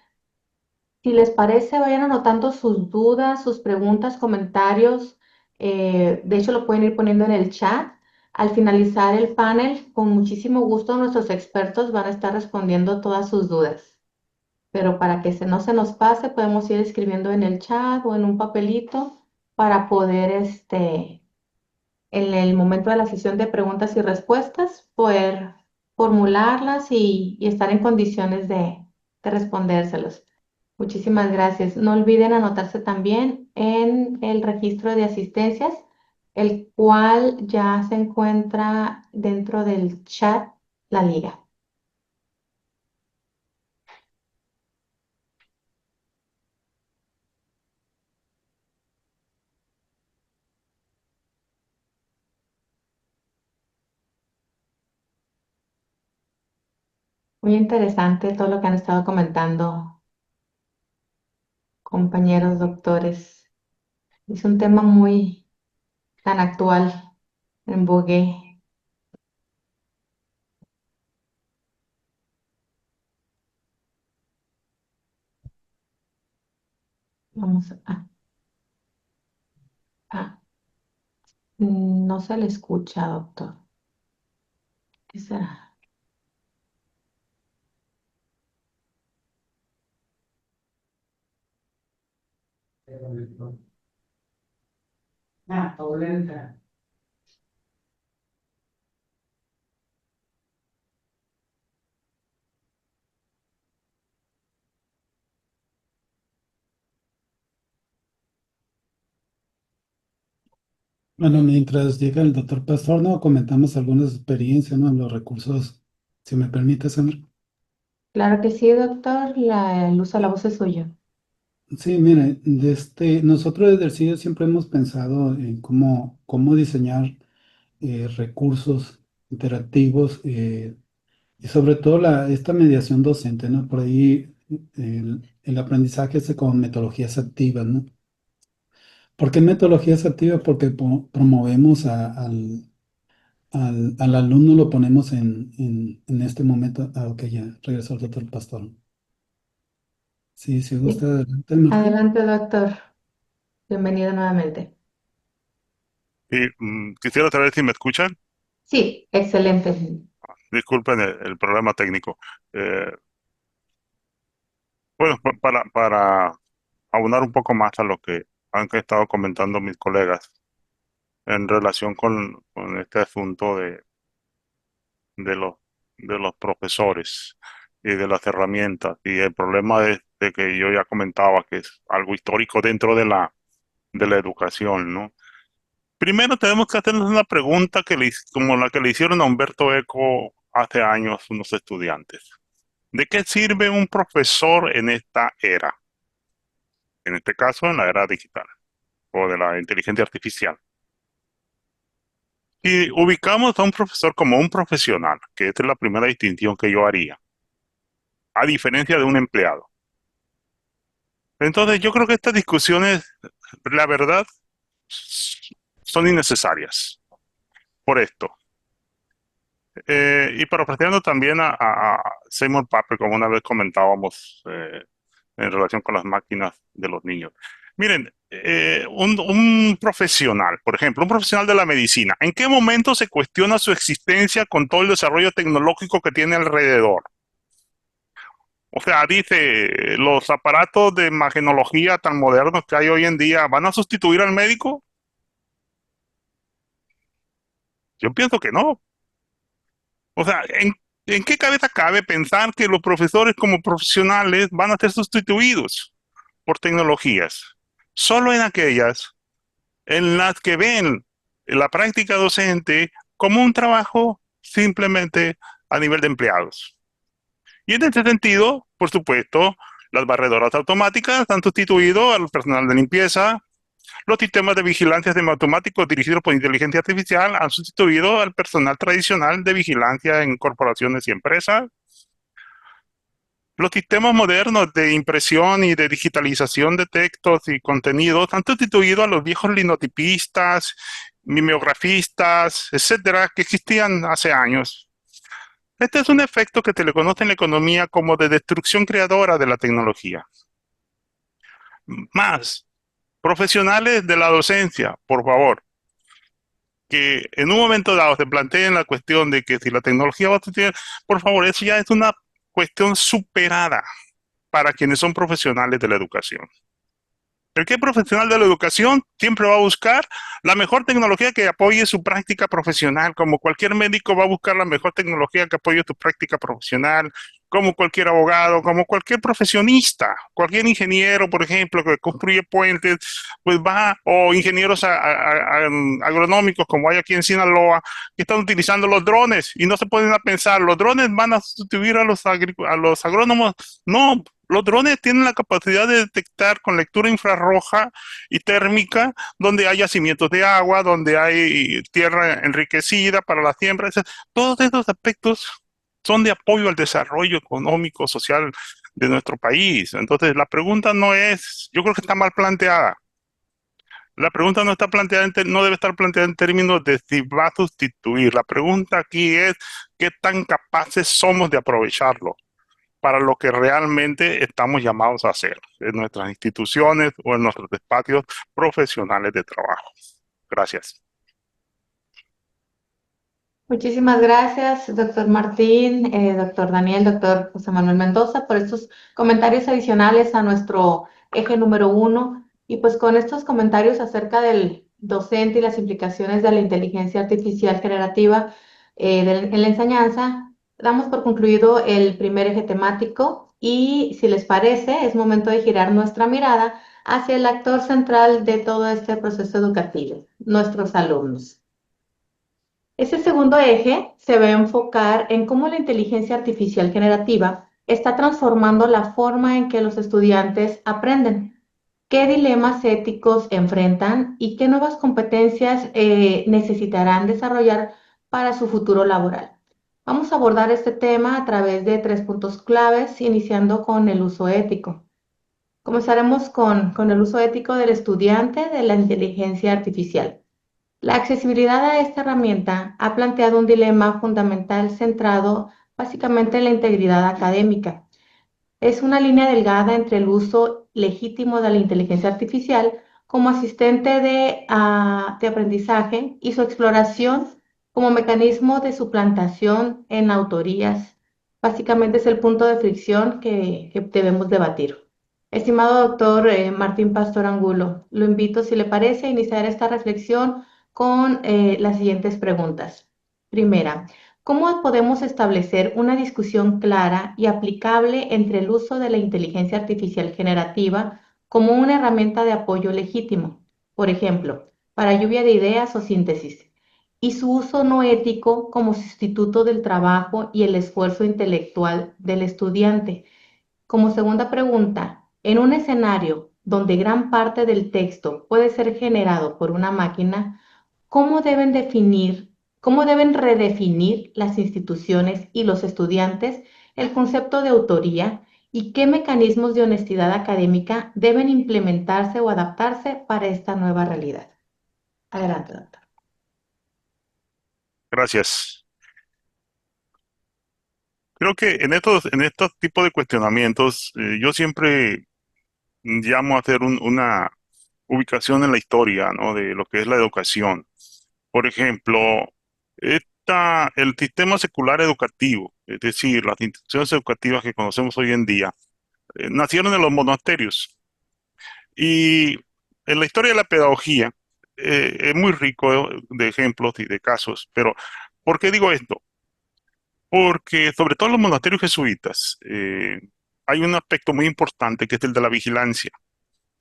Si les parece, vayan anotando sus dudas, sus preguntas, comentarios. De hecho, lo pueden ir poniendo en el chat. Al finalizar el panel, con muchísimo gusto, nuestros expertos van a estar respondiendo todas sus dudas. Pero para que no se nos pase, podemos ir escribiendo en el chat o en un papelito para poder, en el momento de la sesión de preguntas y respuestas, poder formularlas y estar en condiciones de respondérselos. Muchísimas gracias. No olviden anotarse también en el registro de asistencias, el cual ya se encuentra dentro del chat, la liga. Muy interesante todo lo que han estado comentando, compañeros doctores. Es un tema muy tan actual, en bogue. Vamos a- no se le escucha, doctor. ¿Qué será? Bueno, mientras llega el doctor Pastor, ¿no? Comentamos algunas experiencias, ¿no? En los recursos, si me permite, Sandra. Claro que sí, doctor. El uso de la voz es suyo. Sí, mire, nosotros desde el CIDE siempre hemos pensado en cómo diseñar recursos interactivos y sobre todo esta mediación docente, ¿no? Por ahí el aprendizaje es con metodologías activas, ¿no? ¿Por qué metodologías activas? Porque promovemos al alumno, lo ponemos en este momento. Ah, ok, ya regresó el doctor Pastor. Sí, si gusta, Bien. adelante, Martín. Adelante, doctor. Bienvenido nuevamente. Y quisiera saber si me escuchan. Sí, excelente. Disculpen el problema técnico. Eh, bueno, para aunar un poco más a lo que han estado comentando mis colegas en relación con este asunto de los, de los profesores y de las herramientas y el problema de que yo ya comentaba que es algo histórico dentro de la educación, ¿no? Primero tenemos que hacernos una pregunta como la que le hicieron a Humberto Eco hace años unos estudiantes. ¿De qué sirve un profesor en esta era? En este caso, en la era digital o de la inteligencia artificial. Y ubicamos a un profesor como un profesional, que esta es la primera distinción que yo haría, a diferencia de un empleado. Entonces, yo creo que estas discusiones, la verdad, son innecesarias por esto. Y parafraseando también a Seymour Papert, como una vez comentábamos en relación con las máquinas de los niños. Miren, un profesional, por ejemplo, un profesional de la medicina, ¿en qué momento se cuestiona su existencia con todo el desarrollo tecnológico que tiene alrededor? O sea, dice, los aparatos de imagenología tan modernos que hay hoy en día, ¿van a sustituir al médico? Yo pienso que no. O sea, ¿en qué cabeza cabe pensar que los profesores como profesionales van a ser sustituidos por tecnologías? Solo en aquellas en las que ven la práctica docente como un trabajo simplemente a nivel de empleados. Y en este sentido, por supuesto, las barredoras automáticas han sustituido al personal de limpieza, los sistemas de vigilancia semiautomáticos dirigidos por inteligencia artificial han sustituido al personal tradicional de vigilancia en corporaciones y empresas. Los sistemas modernos de impresión y de digitalización de textos y contenidos han sustituido a los viejos linotipistas, mimeografistas, etcétera, que existían hace años. Este es un efecto que se le conoce en la economía como de destrucción creadora de la tecnología. Más, profesionales de la docencia, por favor, que en un momento dado se planteen la cuestión de que si la tecnología va a sustituir, por favor, eso ya es una cuestión superada para quienes son profesionales de la educación. El que es profesional de la educación siempre va a buscar la mejor tecnología que apoye su práctica profesional, como cualquier médico va a buscar la mejor tecnología que apoye su práctica profesional, como cualquier abogado, como cualquier profesionista, cualquier ingeniero, por ejemplo, que construye puentes, pues va, o ingenieros agronómicos, como hay aquí en Sinaloa, que están utilizando los drones y no se pueden a pensar, los drones van a sustituir a los agrónomos. No, los drones tienen la capacidad de detectar con lectura infrarroja y térmica donde hay yacimientos de agua, donde hay tierra enriquecida para la siembra. Todos estos aspectos son de apoyo al desarrollo económico, social de nuestro país. Entonces, la pregunta no es, yo creo que está mal planteada. La pregunta no está planteada, no debe estar planteada en términos de si va a sustituir. La pregunta aquí es qué tan capaces somos de aprovecharlo para lo que realmente estamos llamados a hacer en nuestras instituciones o en nuestros espacios profesionales de trabajo. Gracias. Muchísimas gracias, doctor Martín, doctor Daniel, doctor José Manuel Mendoza, por estos comentarios adicionales a nuestro eje número 1. Y pues con estos comentarios acerca del docente y las implicaciones de la inteligencia artificial generativa en la enseñanza, damos por concluido el primer eje temático y si les parece, es momento de girar nuestra mirada hacia el actor central de todo este proceso educativo, nuestros alumnos. Este segundo eje se va a enfocar en cómo la inteligencia artificial generativa está transformando la forma en que los estudiantes aprenden, qué dilemas éticos enfrentan y qué nuevas competencias necesitarán desarrollar para su futuro laboral. Vamos a abordar este tema a través de 3 puntos claves, iniciando con el uso ético. Comenzaremos con el uso ético del estudiante de la inteligencia artificial. La accesibilidad a esta herramienta ha planteado un dilema fundamental centrado básicamente en la integridad académica. Es una línea delgada entre el uso legítimo de la inteligencia artificial como asistente de aprendizaje y su exploración como mecanismo de suplantación en autorías. Básicamente es el punto de fricción que debemos debatir. Estimado doctor Martín Pastor Angulo, lo invito, si le parece, a iniciar esta reflexión con las siguientes preguntas. Primera, ¿cómo podemos establecer una discusión clara y aplicable entre el uso de la inteligencia artificial generativa como una herramienta de apoyo legítimo, por ejemplo, para lluvia de ideas o síntesis, y su uso no ético como sustituto del trabajo y el esfuerzo intelectual del estudiante? Como segunda pregunta, en un escenario donde gran parte del texto puede ser generado por una máquina, cómo deben redefinir las instituciones y los estudiantes el concepto de autoría y qué mecanismos de honestidad académica deben implementarse o adaptarse para esta nueva realidad? Adelante, doctor. Gracias. Creo que en estos tipos de cuestionamientos, yo siempre llamo a hacer una ubicación en la historia, ¿no? De lo que es la educación. Por ejemplo, el sistema secular educativo, es decir, las instituciones educativas que conocemos hoy en día, nacieron en los monasterios. Y en la historia de la pedagogía, es muy rico de ejemplos y de casos, pero ¿por qué digo esto? Porque sobre todo en los monasterios jesuitas, hay un aspecto muy importante que es el de la vigilancia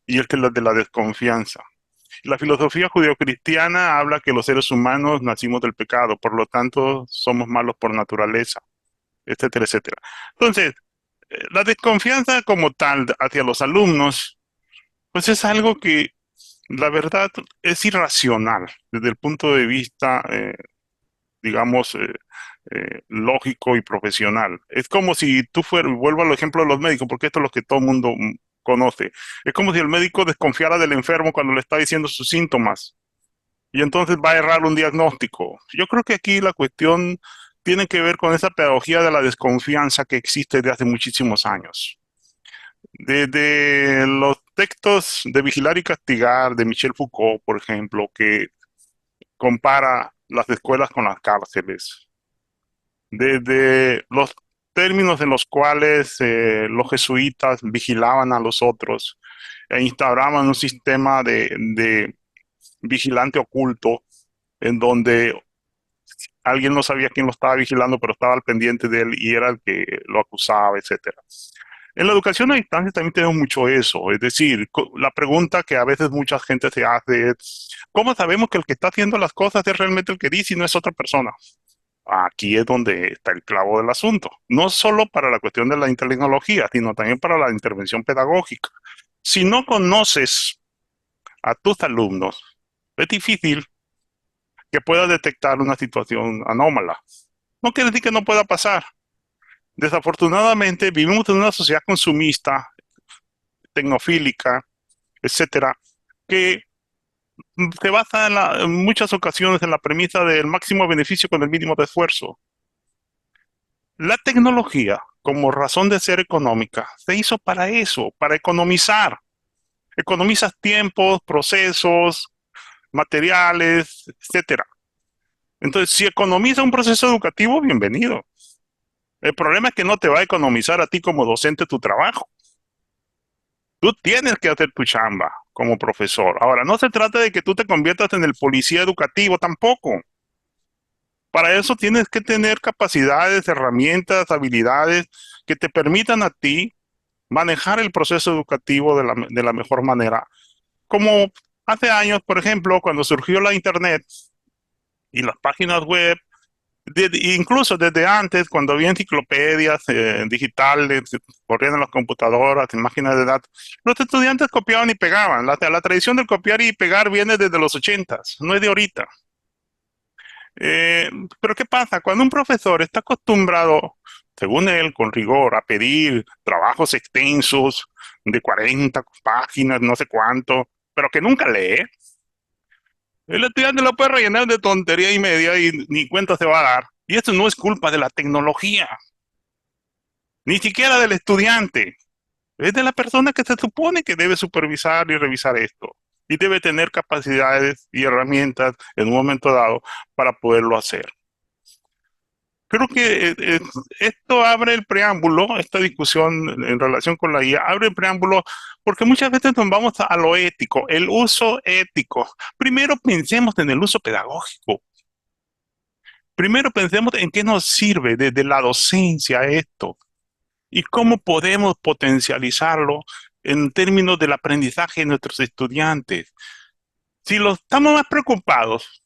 y el de la desconfianza. La filosofía judeocristiana habla que los seres humanos nacimos del pecado, por lo tanto somos malos por naturaleza, etcétera, etcétera. Entonces, la desconfianza como tal hacia los alumnos, pues es algo que la verdad es irracional desde el punto de vista, digamos, lógico y profesional. Es como si tú fueras, vuelvo al ejemplo de los médicos, porque esto es lo que todo el mundo conoce. Es como si el médico desconfiara del enfermo cuando le está diciendo sus síntomas y entonces va a errar un diagnóstico. Yo creo que aquí la cuestión tiene que ver con esa pedagogía de la desconfianza que existe desde hace muchísimos años. Desde los textos de Vigilar y Castigar de Michel Foucault, por ejemplo, que compara las escuelas con las cárceles, desde los términos en los cuales los jesuitas vigilaban a los otros e instauraban un sistema de vigilante oculto en donde alguien no sabía quién lo estaba vigilando, pero estaba al pendiente de él y era el que lo acusaba, etcétera. En la educación a distancia también tenemos mucho eso, es decir, la pregunta que a veces mucha gente se hace es, ¿cómo sabemos que el que está haciendo las cosas es realmente el que dice y no es otra persona? Aquí es donde está el clavo del asunto, no solo para la cuestión de la tecnología, sino también para la intervención pedagógica. Si no conoces a tus alumnos, es difícil que puedas detectar una situación anómala. No quiere decir que no pueda pasar. Desafortunadamente, vivimos en una sociedad consumista, tecnofílica, etcétera, que se basa en muchas ocasiones en la premisa del máximo beneficio con el mínimo de esfuerzo. La tecnología, como razón de ser económica, se hizo para eso, para economizar. Economizas tiempos, procesos, materiales, etcétera. Entonces, si economiza un proceso educativo, bienvenido. El problema es que no te va a economizar a ti como docente tu trabajo. Tú tienes que hacer tu chamba como profesor. Ahora, no se trata de que tú te conviertas en el policía educativo tampoco. Para eso tienes que tener capacidades, herramientas, habilidades que te permitan a ti manejar el proceso educativo de la mejor manera. Como hace años, por ejemplo, cuando surgió la Internet y las páginas web, incluso desde antes, cuando había enciclopedias digitales, corrían en las computadoras, en máquinas de datos, los estudiantes copiaban y pegaban. La tradición del copiar y pegar viene desde los 80s, no es de ahorita. Pero ¿qué pasa? Cuando un profesor está acostumbrado, según él, con rigor, a pedir trabajos extensos de 40 páginas, no sé cuánto, pero que nunca lee, el estudiante lo puede rellenar de tontería y media y ni cuenta se va a dar. Y esto no es culpa de la tecnología, ni siquiera del estudiante. Es de la persona que se supone que debe supervisar y revisar esto. Y debe tener capacidades y herramientas en un momento dado para poderlo hacer. Creo que esto abre el preámbulo, esta discusión en relación con la IA, abre el preámbulo porque muchas veces nos vamos a lo ético, el uso ético. Primero pensemos en el uso pedagógico. Primero pensemos en qué nos sirve desde la docencia esto y cómo podemos potencializarlo en términos del aprendizaje de nuestros estudiantes. Si los estamos más preocupados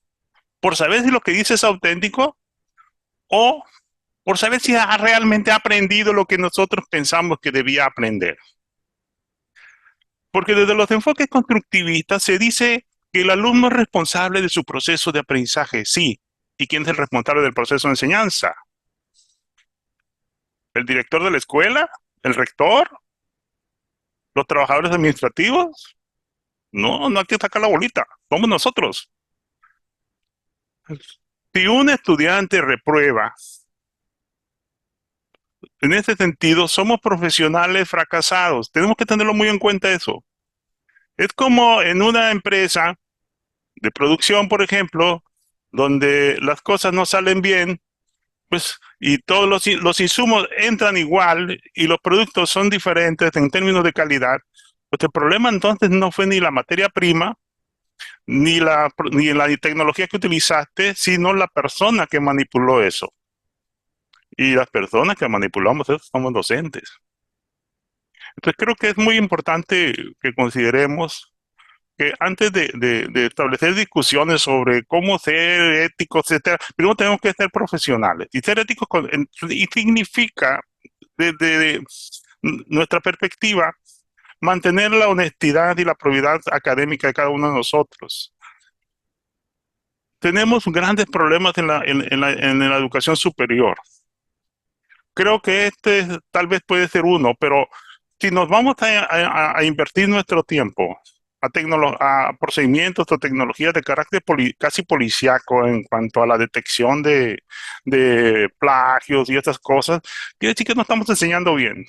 por saber si lo que dice es auténtico o por saber si realmente ha aprendido lo que nosotros pensamos que debía aprender. Porque desde los enfoques constructivistas se dice que el alumno es responsable de su proceso de aprendizaje, sí. ¿Y quién es el responsable del proceso de enseñanza? ¿El director de la escuela? ¿El rector? ¿Los trabajadores administrativos? No, no hay que sacar la bolita, somos nosotros. Si un estudiante reprueba, en ese sentido, somos profesionales fracasados. Tenemos que tenerlo muy en cuenta eso. Es como en una empresa de producción, por ejemplo, donde las cosas no salen bien, pues, y todos los insumos entran igual y los productos son diferentes en términos de calidad, pues el problema entonces no fue ni la materia prima, ni la tecnología que utilizaste, sino la persona que manipuló eso. Y las personas que manipulamos eso somos docentes. Entonces creo que es muy importante que consideremos que antes de establecer discusiones sobre cómo ser éticos, etcétera, primero tenemos que ser profesionales. Y ser éticos y significa, desde nuestra perspectiva, mantener la honestidad y la probidad académica de cada uno de nosotros. Tenemos grandes problemas en la educación superior. Creo que este tal vez puede ser uno, pero si nos vamos a invertir nuestro tiempo a procedimientos o tecnologías de carácter casi policíaco en cuanto a la detección de plagios y estas cosas, quiere decir que no estamos enseñando bien.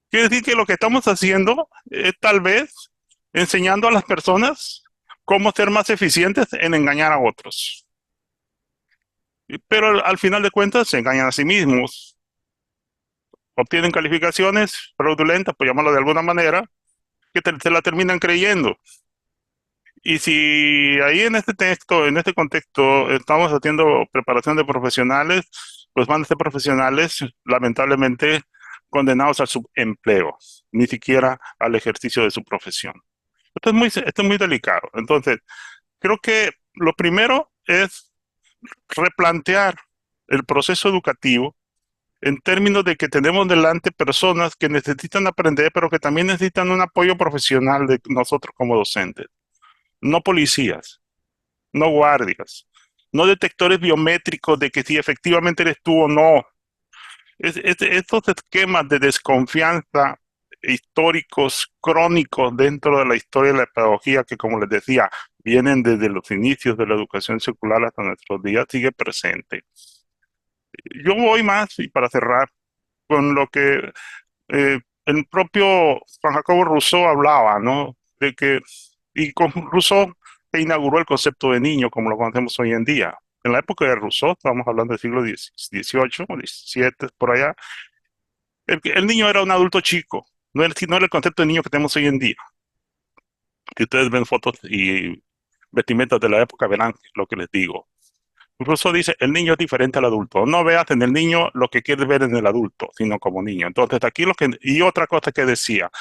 Quiere decir que lo que estamos haciendo es tal vez enseñando a las personas cómo ser más eficientes en engañar a otros. Pero al final de cuentas se engañan a sí mismos, obtienen calificaciones fraudulentas, por llamarlo de alguna manera, que se la terminan creyendo. Y si ahí en este texto, en este contexto, estamos haciendo preparación de profesionales, pues van a ser profesionales lamentablemente condenados al subempleo, ni siquiera al ejercicio de su profesión. Esto es muy delicado. Entonces, creo que lo primero es replantear el proceso educativo en términos de que tenemos delante personas que necesitan aprender, pero que también necesitan un apoyo profesional de nosotros como docentes. No policías, no guardias, no detectores biométricos de que si efectivamente eres tú o no. Estos esquemas de desconfianza históricos, crónicos dentro de la historia de la pedagogía, que como les decía, vienen desde los inicios de la educación secular hasta nuestros días, sigue presente. Yo voy más, y para cerrar, con lo que el propio Juan Jacobo Rousseau hablaba, ¿no? De que, y con Rousseau se inauguró el concepto de niño como lo conocemos hoy en día. En la época de Rousseau, estamos hablando del siglo XVIII o XVII, por allá, el niño era un adulto chico, no era el concepto de niño que tenemos hoy en día. Si ustedes ven fotos y vestimentas de la época, verán lo que les digo. Rousseau dice, el niño es diferente al adulto. No veas en el niño lo que quieres ver en el adulto, sino como niño. Entonces, aquí y otra cosa que decía,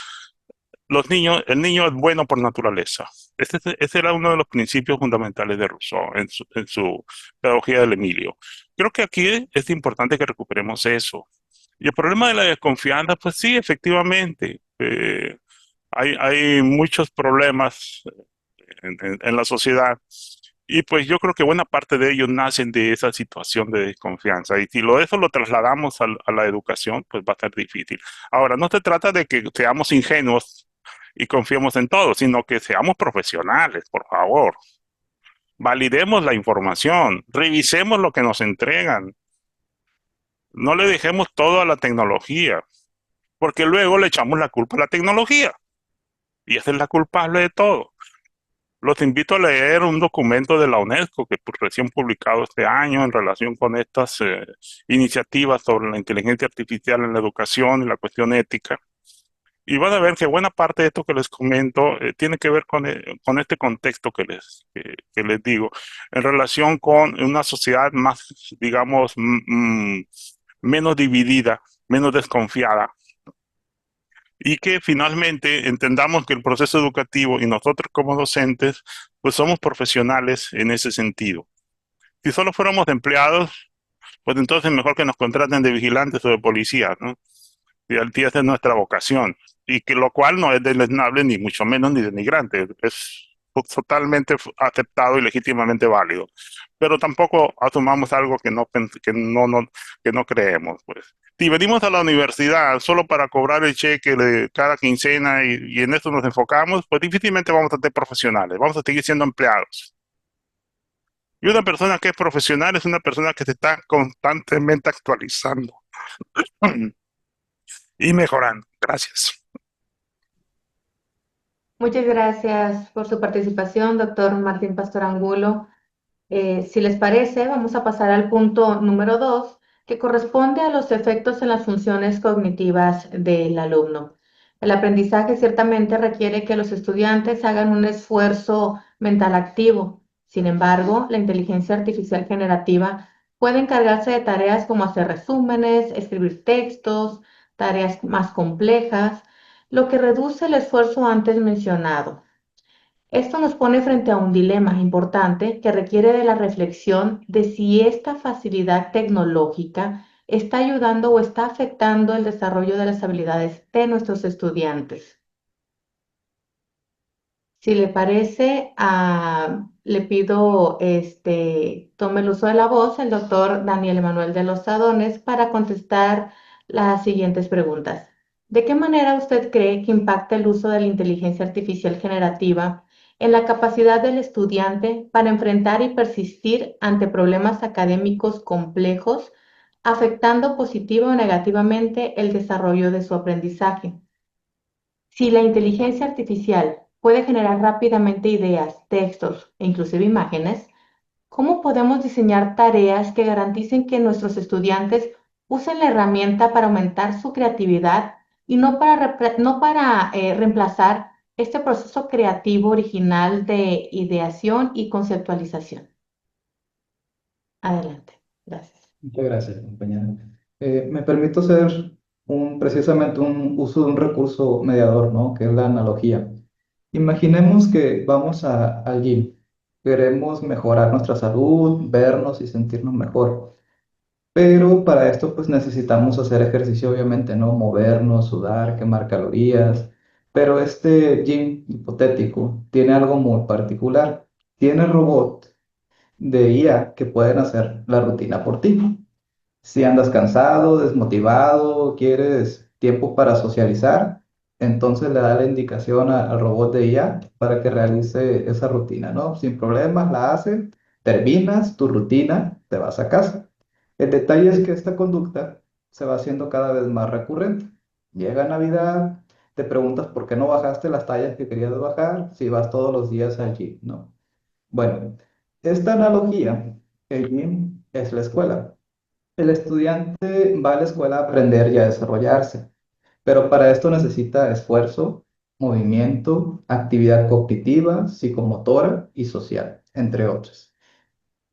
el niño es bueno por naturaleza. Ese era uno de los principios fundamentales de Rousseau en su pedagogía del Emilio. Creo que aquí es importante que recuperemos eso. Y el problema de la desconfianza, pues sí, efectivamente, hay muchos problemas en la sociedad. Y pues yo creo que buena parte de ellos nacen de esa situación de desconfianza. Y si eso lo trasladamos a la educación, pues va a ser difícil. Ahora, no se trata de que seamos ingenuos y confiemos en todo, sino que seamos profesionales, por favor. Validemos la información, revisemos lo que nos entregan, no le dejemos todo a la tecnología, porque luego le echamos la culpa a la tecnología y esa es la culpable de todo. Los invito a leer un documento de la UNESCO que recién publicado este año en relación con estas iniciativas sobre la inteligencia artificial en la educación y la cuestión ética. Y van a ver que buena parte de esto que les comento tiene que ver con este contexto que les digo, en relación con una sociedad más, digamos, menos dividida, menos desconfiada, y que finalmente entendamos que el proceso educativo y nosotros como docentes, pues somos profesionales en ese sentido. Si solo fuéramos empleados, pues entonces mejor que nos contraten de vigilantes o de policías, ¿no? Y esa es nuestra vocación, y que lo cual no es deleznable ni mucho menos ni denigrante, es totalmente aceptado y legítimamente válido. Pero tampoco asumamos algo que no creemos, pues. Si venimos a la universidad solo para cobrar el cheque de cada quincena y en eso nos enfocamos, pues difícilmente vamos a ser profesionales, vamos a seguir siendo empleados. Y una persona que es profesional es una persona que se está constantemente actualizando y mejorando. Gracias. Muchas gracias por su participación, doctor Martín Pastor Angulo. Si les parece, vamos a pasar al punto número 2, que corresponde a los efectos en las funciones cognitivas del alumno. El aprendizaje ciertamente requiere que los estudiantes hagan un esfuerzo mental activo. Sin embargo, la inteligencia artificial generativa puede encargarse de tareas como hacer resúmenes, escribir textos, tareas más complejas, lo que reduce el esfuerzo antes mencionado. Esto nos pone frente a un dilema importante que requiere de la reflexión de si esta facilidad tecnológica está ayudando o está afectando el desarrollo de las habilidades de nuestros estudiantes. Si le parece, le pido tome el uso de la voz el doctor Daniel Emanuel de los Sadones para contestar las siguientes preguntas. ¿De qué manera usted cree que impacta el uso de la inteligencia artificial generativa en la capacidad del estudiante para enfrentar y persistir ante problemas académicos complejos, afectando positiva o negativamente el desarrollo de su aprendizaje? Si la inteligencia artificial puede generar rápidamente ideas, textos e inclusive imágenes, ¿cómo podemos diseñar tareas que garanticen que nuestros estudiantes usen la herramienta para aumentar su creatividad y no para reemplazar este proceso creativo original de ideación y conceptualización? Adelante. Gracias. Muchas gracias, compañera. Me permito hacer precisamente un uso de un recurso mediador, ¿no? Que es la analogía. Imaginemos que vamos al gym. Queremos mejorar nuestra salud, vernos y sentirnos mejor. Pero para esto pues necesitamos hacer ejercicio, obviamente, ¿no? Movernos, sudar, quemar calorías. Pero este gym hipotético tiene algo muy particular. Tiene robots de IA que pueden hacer la rutina por ti. Si andas cansado, desmotivado, quieres tiempo para socializar, entonces le da la indicación al robot de IA para que realice esa rutina, ¿no? Sin problemas la hace, terminas tu rutina, te vas a casa. El detalle es que esta conducta se va haciendo cada vez más recurrente. Llega Navidad, te preguntas por qué no bajaste las tallas que querías bajar si vas todos los días al gym, ¿no? Bueno, esta analogía, el gym es la escuela. El estudiante va a la escuela a aprender y a desarrollarse, pero para esto necesita esfuerzo, movimiento, actividad cognitiva, psicomotora y social, entre otras.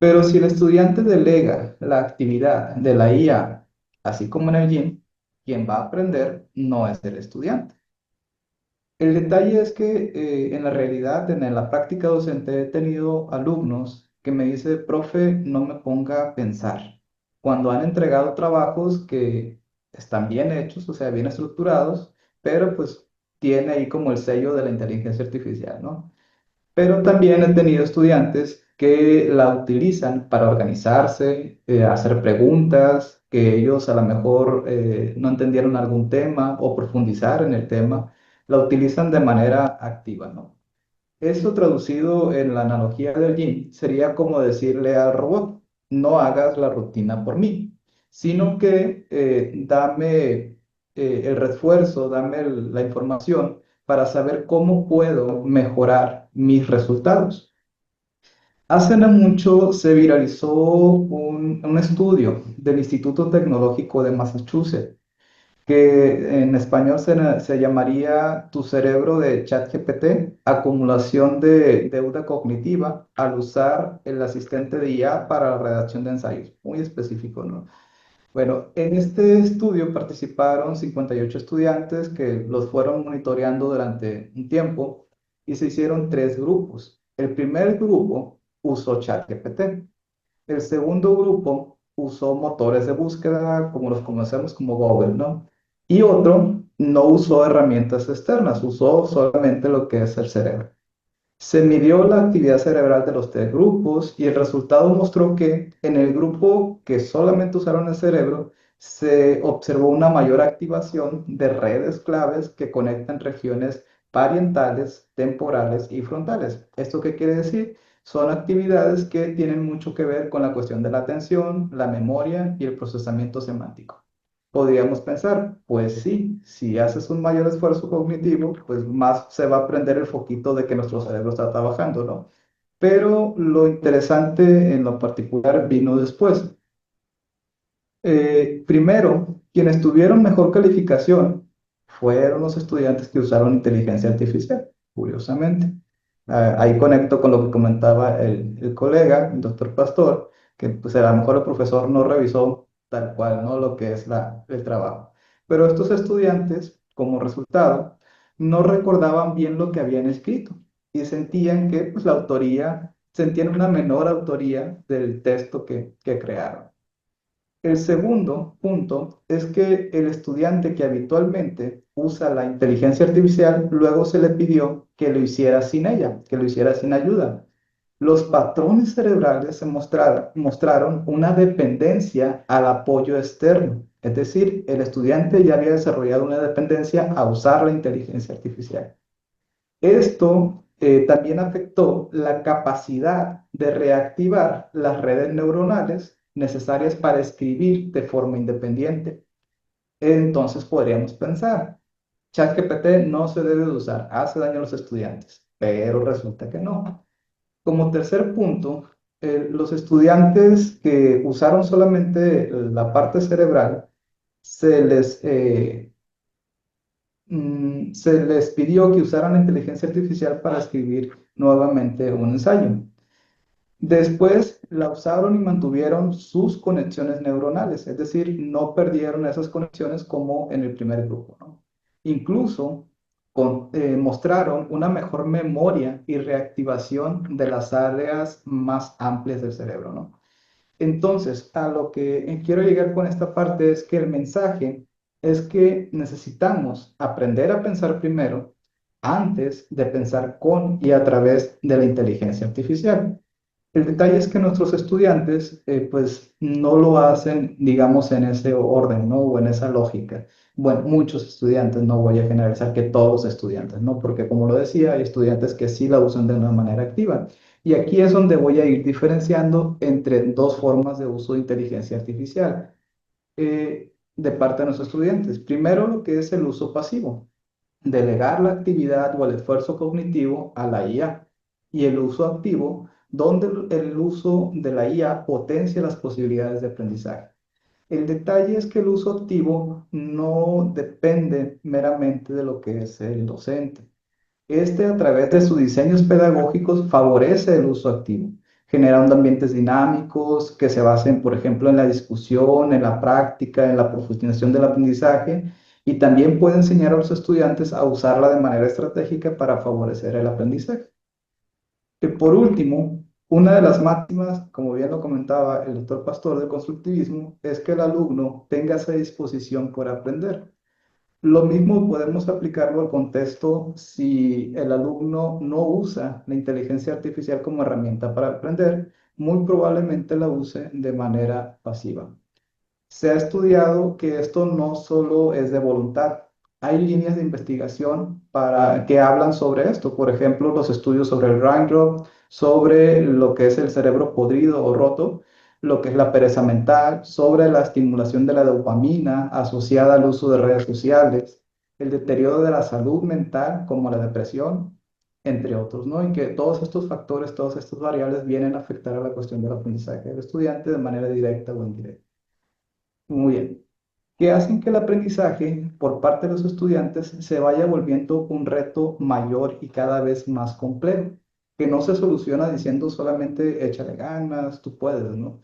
Pero si el estudiante delega la actividad de la IA, así como en el gym, quien va a aprender no es el estudiante. El detalle es que en la realidad, en la práctica docente, he tenido alumnos que me dicen, profe, no me ponga a pensar. Cuando han entregado trabajos que están bien hechos, o sea, bien estructurados, pero pues tiene ahí como el sello de la inteligencia artificial, ¿no? Pero también he tenido estudiantes que la utilizan para organizarse, hacer preguntas, que ellos a lo mejor no entendieron algún tema o profundizar en el tema, la utilizan de manera activa, ¿no? Esto traducido en la analogía del yin sería como decirle al robot, no hagas la rutina por mí, sino que dame el refuerzo, dame la información para saber cómo puedo mejorar mis resultados. Hace no mucho se viralizó un estudio del Instituto Tecnológico de Massachusetts que en español se llamaría Tu cerebro de ChatGPT, acumulación de deuda cognitiva al usar el asistente de IA para la redacción de ensayos. Muy específico, ¿no? Bueno, en este estudio participaron 58 estudiantes que los fueron monitoreando durante un tiempo y se hicieron tres grupos. El primer grupo usó ChatGPT. El segundo grupo usó motores de búsqueda como los conocemos como Google, ¿no? Y otro no usó herramientas externas, usó solamente lo que es el cerebro. Se midió la actividad cerebral de los tres grupos y el resultado mostró que en el grupo que solamente usaron el cerebro se observó una mayor activación de redes claves que conectan regiones parientales, temporales y frontales. ¿Esto qué quiere decir? Son actividades que tienen mucho que ver con la cuestión de la atención, la memoria y el procesamiento semántico. Podríamos pensar, pues sí, si haces un mayor esfuerzo cognitivo, pues más se va a prender el foquito de que nuestro cerebro está trabajando, ¿no? Pero lo interesante en lo particular vino después. Primero, quienes tuvieron mejor calificación fueron los estudiantes que usaron inteligencia artificial, curiosamente. Ahí conecto con lo que comentaba el colega, el doctor Pastor, que pues a lo mejor el profesor no revisó tal cual, ¿no? Lo que es el trabajo. Pero estos estudiantes, como resultado, no recordaban bien lo que habían escrito y sentían que pues, sentían una menor autoría del texto que crearon. El segundo punto es que el estudiante que habitualmente usa la inteligencia artificial, luego se le pidió que lo hiciera sin ella, que lo hiciera sin ayuda. Los patrones cerebrales mostraron una dependencia al apoyo externo, es decir, el estudiante ya había desarrollado una dependencia a usar la inteligencia artificial. Esto también afectó la capacidad de reactivar las redes neuronales necesarias para escribir de forma independiente. Entonces podríamos pensar, ChatGPT no se debe de usar, hace daño a los estudiantes, pero resulta que no. Como tercer punto, los estudiantes que usaron solamente la parte cerebral, se les se les pidió que usaran la inteligencia artificial para escribir nuevamente un ensayo. Después la usaron y mantuvieron sus conexiones neuronales, es decir, no perdieron esas conexiones como en el primer grupo, ¿no? Incluso mostraron una mejor memoria y reactivación de las áreas más amplias del cerebro, ¿no? Entonces, a lo que quiero llegar con esta parte es que el mensaje es que necesitamos aprender a pensar primero antes de pensar con y a través de la inteligencia artificial. El detalle es que nuestros estudiantes, pues, no lo hacen, digamos, en ese orden, ¿no? O en esa lógica. Bueno, muchos estudiantes, no voy a generalizar que todos los estudiantes, ¿no? Porque, como lo decía, hay estudiantes que sí la usan de una manera activa. Y aquí es donde voy a ir diferenciando entre dos formas de uso de inteligencia artificial de parte de nuestros estudiantes. Primero, lo que es el uso pasivo, delegar la actividad o el esfuerzo cognitivo a la IA, y el uso activo, donde el uso de la IA potencia las posibilidades de aprendizaje. El detalle es que el uso activo no depende meramente de lo que es el docente. Este, a través de sus diseños pedagógicos, favorece el uso activo, generando ambientes dinámicos que se basen, por ejemplo, en la discusión, en la práctica, en la profundización del aprendizaje, y también puede enseñar a los estudiantes a usarla de manera estratégica para favorecer el aprendizaje. Y por último, una de las máximas, como bien lo comentaba el doctor Pastor del constructivismo, es que el alumno tenga esa disposición por aprender. Lo mismo podemos aplicarlo al contexto si el alumno no usa la inteligencia artificial como herramienta para aprender, muy probablemente la use de manera pasiva. Se ha estudiado que esto no solo es de voluntad. Hay líneas de investigación que hablan sobre esto. Por ejemplo, los estudios sobre el brain rot, sobre lo que es el cerebro podrido o roto, lo que es la pereza mental, sobre la estimulación de la dopamina asociada al uso de redes sociales, el deterioro de la salud mental como la depresión, entre otros, ¿no? Y que todos estos factores, todas estas variables vienen a afectar a la cuestión del aprendizaje del estudiante de manera directa o indirecta. Muy bien, que hacen que el aprendizaje por parte de los estudiantes se vaya volviendo un reto mayor y cada vez más complejo, que no se soluciona diciendo solamente échale ganas, tú puedes, ¿no?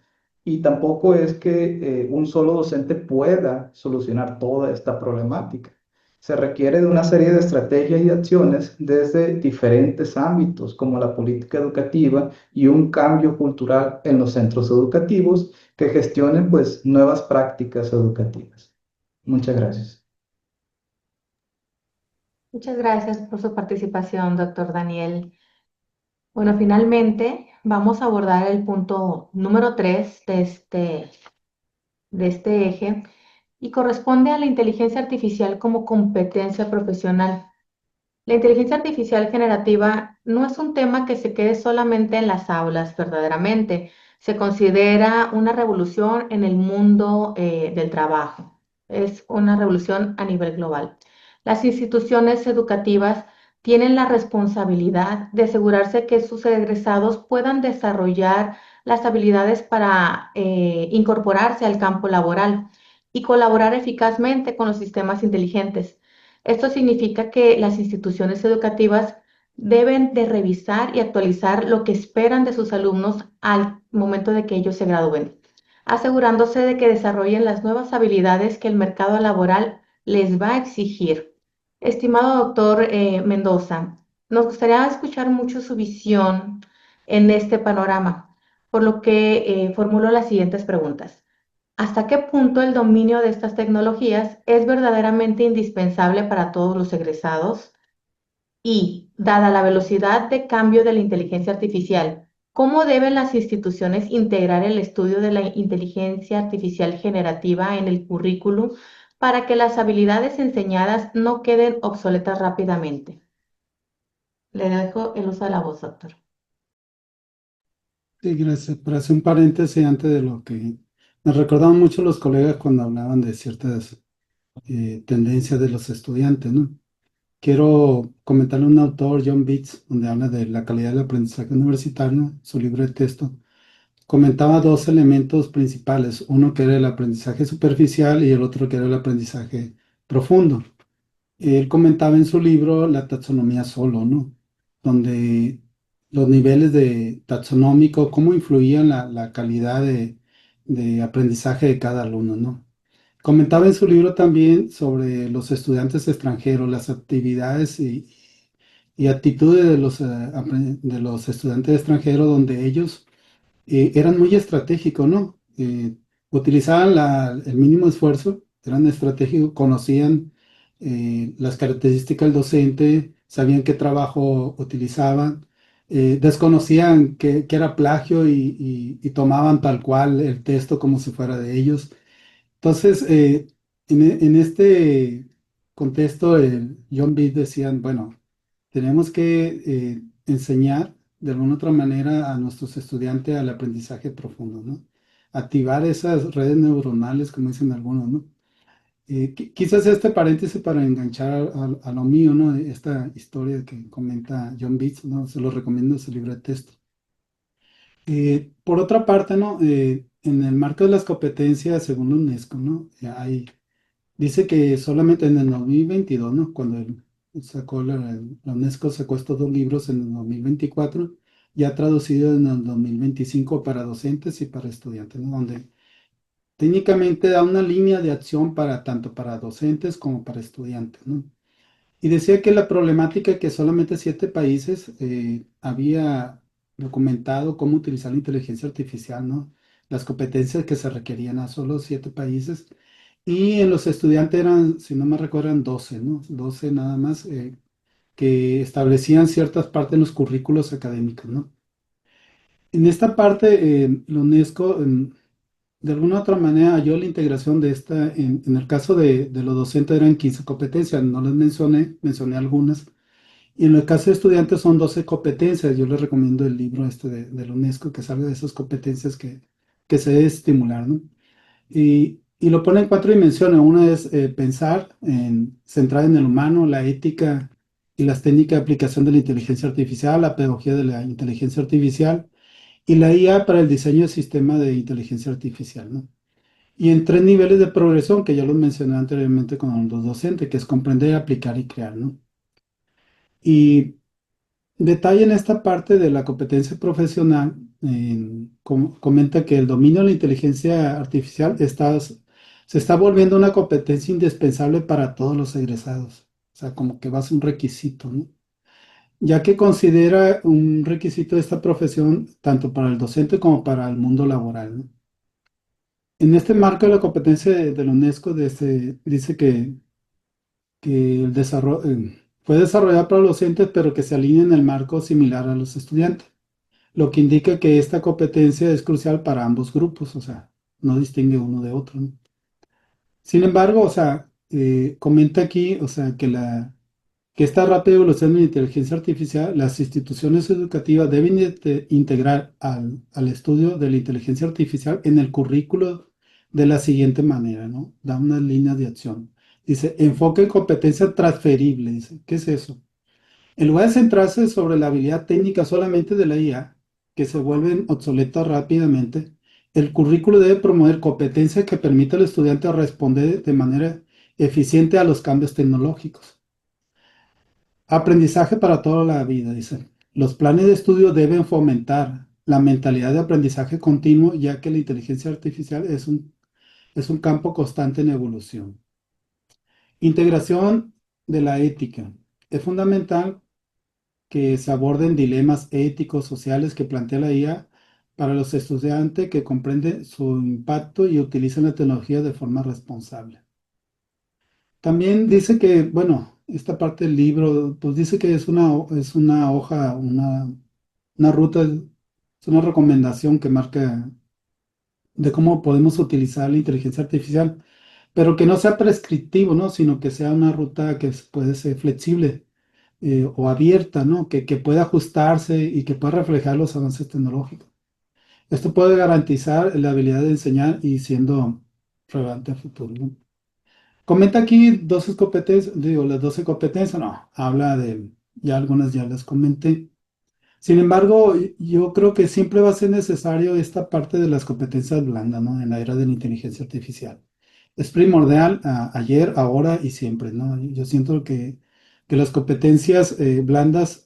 Y tampoco es que un solo docente pueda solucionar toda esta problemática. Se requiere de una serie de estrategias y acciones desde diferentes ámbitos, como la política educativa y un cambio cultural en los centros educativos que gestionen pues nuevas prácticas educativas. Muchas gracias. Muchas gracias por su participación, doctor Daniel. Bueno, finalmente vamos a abordar el punto número 3 de este eje y corresponde a la inteligencia artificial como competencia profesional. La inteligencia artificial generativa no es un tema que se quede solamente en las aulas, verdaderamente. Se considera una revolución en el mundo del trabajo. Es una revolución a nivel global. Las instituciones educativas tienen la responsabilidad de asegurarse que sus egresados puedan desarrollar las habilidades para incorporarse al campo laboral y colaborar eficazmente con los sistemas inteligentes. Esto significa que las instituciones educativas deben de revisar y actualizar lo que esperan de sus alumnos al momento de que ellos se gradúen, asegurándose de que desarrollen las nuevas habilidades que el mercado laboral les va a exigir. Estimado doctor Mendoza, nos gustaría escuchar mucho su visión en este panorama, por lo que formulo las siguientes preguntas. ¿Hasta qué punto el dominio de estas tecnologías es verdaderamente indispensable para todos los egresados? Y, dada la velocidad de cambio de la inteligencia artificial, ¿cómo deben las instituciones integrar el estudio de la inteligencia artificial generativa en el currículum para que las habilidades enseñadas no queden obsoletas rápidamente? Le dejo el uso de la voz, doctor. Sí, gracias. Para hacer un paréntesis antes de lo que me recordaban mucho los colegas cuando hablaban de ciertas tendencias de los estudiantes, ¿no? Quiero comentarle un autor, John Beats, donde habla de la calidad del aprendizaje universitario, su libro de texto. Comentaba dos elementos principales, uno que era el aprendizaje superficial y el otro que era el aprendizaje profundo. Él comentaba en su libro la taxonomía solo, ¿no? Donde los niveles de taxonómico, cómo influían la calidad de aprendizaje de cada alumno, ¿no? Comentaba en su libro también sobre los estudiantes extranjeros, las actividades y actitudes de los estudiantes extranjeros, donde ellos eran muy estratégicos, ¿no? Utilizaban el mínimo esfuerzo, eran estratégicos, conocían las características del docente, sabían qué trabajo utilizaban, desconocían que era plagio y tomaban tal cual el texto como si fuera de ellos. Entonces, en este contexto, John Beat decían, bueno, tenemos que enseñar de alguna otra manera a nuestros estudiantes al aprendizaje profundo, ¿no? Activar esas redes neuronales, como dicen algunos, ¿no? Quizás este paréntesis para enganchar a lo mío, ¿no? Esta historia que comenta John Beats, ¿no? Se lo recomiendo ese libro de texto. Por otra parte, ¿no? En el marco de las competencias, según la UNESCO, ¿no? Dice que solamente en el 2022, ¿no? Cuando la UNESCO sacó estos dos libros en el 2024, ya traducido en el 2025 para docentes y para estudiantes, ¿no? Donde técnicamente da una línea de acción para tanto para docentes como para estudiantes, ¿no? Y decía que la problemática que solamente 7 países había documentado cómo utilizar la inteligencia artificial, ¿no? Las competencias que se requerían a solo 7 países. Y en los estudiantes eran, si no me recuerdo, eran 12, ¿no? 12 nada más que establecían ciertas partes en los currículos académicos, ¿no? En esta parte, la UNESCO, de alguna otra manera, halló la integración de esta, en el caso de los docentes eran 15 competencias, no les mencioné algunas. Y en el caso de estudiantes son 12 competencias. Yo les recomiendo el libro este de la UNESCO que salga de esas competencias que se debe estimular, ¿no? Y lo pone en 4 dimensiones. Una es pensar, centrar en el humano, la ética y las técnicas de aplicación de la inteligencia artificial, la pedagogía de la inteligencia artificial y la IA para el diseño del sistema de inteligencia artificial, ¿no? Y en 3 niveles de progresión, que ya los mencioné anteriormente con los docentes, que es comprender, aplicar y crear, ¿no? Y detalle en esta parte de la competencia profesional, comenta que el dominio de la inteligencia artificial se está volviendo una competencia indispensable para todos los egresados. O sea, como que va a ser un requisito, ¿no? Ya que considera un requisito de esta profesión tanto para el docente como para el mundo laboral, ¿no? En este marco de la competencia de la UNESCO dice que el desarrollo fue desarrollado para los docentes, pero que se alinea en el marco similar a los estudiantes, lo que indica que esta competencia es crucial para ambos grupos, o sea, no distingue uno de otro, ¿no? Sin embargo, o sea, comenta aquí, o sea, que esta rápida evolución de la inteligencia artificial, las instituciones educativas deben integrar al estudio de la inteligencia artificial en el currículo de la siguiente manera, ¿no? Da unas líneas de acción. Dice, enfoque en competencia transferible. Dice, ¿qué es eso? En lugar de centrarse sobre la habilidad técnica solamente de la IA, que se vuelven obsoletas rápidamente, el currículo debe promover competencias que permitan al estudiante responder de manera eficiente a los cambios tecnológicos. Aprendizaje para toda la vida, dice. Los planes de estudio deben fomentar la mentalidad de aprendizaje continuo, ya que la inteligencia artificial es un campo constante en evolución. Integración de la ética. Es fundamental que se aborden dilemas éticos, sociales que plantea la IA para los estudiantes que comprenden su impacto y utilizan la tecnología de forma responsable. También dice que, bueno, esta parte del libro, pues dice que es una hoja, una ruta, es una recomendación que marca de cómo podemos utilizar la inteligencia artificial, pero que no sea prescriptivo, ¿no? Sino que sea una ruta que puede ser flexible o abierta, ¿no? Que pueda ajustarse y que pueda reflejar los avances tecnológicos. Esto puede garantizar la habilidad de enseñar y siendo relevante a futuro, ¿no? Comenta aquí 12 competencias, digo, las 12 competencias, no, habla de, ya algunas ya las comenté. Sin embargo, yo creo que siempre va a ser necesario esta parte de las competencias blandas, ¿no? En la era de la inteligencia artificial. Es primordial ayer, ahora y siempre, ¿no? Yo siento que las competencias blandas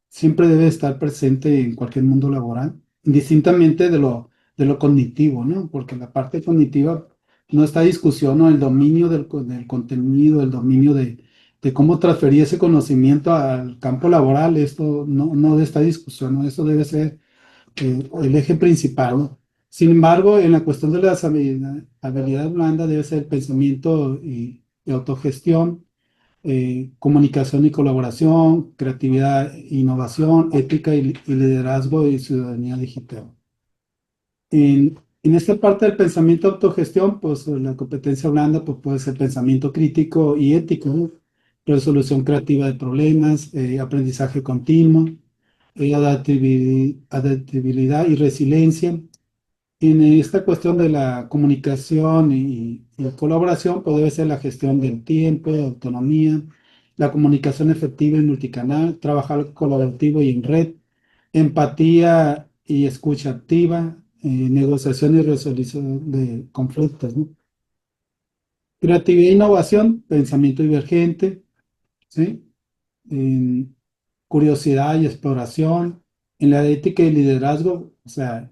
siempre debe estar presente en cualquier mundo laboral, indistintamente de lo cognitivo, ¿no? Porque la parte cognitiva no está en discusión, ¿no? El dominio del contenido, el dominio de cómo transferir ese conocimiento al campo laboral, esto no está en discusión, ¿no? Eso debe ser el eje principal, ¿no? Sin embargo, en la cuestión de las habilidades blandas debe ser el pensamiento y autogestión, comunicación y colaboración, creatividad, innovación, ética y liderazgo y ciudadanía digital. En esta parte del pensamiento de autogestión, pues la competencia blanda pues, puede ser pensamiento crítico y ético, ¿no? Resolución creativa de problemas, aprendizaje continuo, adaptabilidad y resiliencia. En esta cuestión de la comunicación y colaboración, pues debe ser la gestión del tiempo, autonomía, la comunicación efectiva y multicanal, trabajar colaborativo y en red, empatía y escucha activa, negociación y resolución de conflictos, ¿no? Creatividad e innovación, pensamiento divergente, ¿sí? En curiosidad y exploración, en la ética y liderazgo, o sea,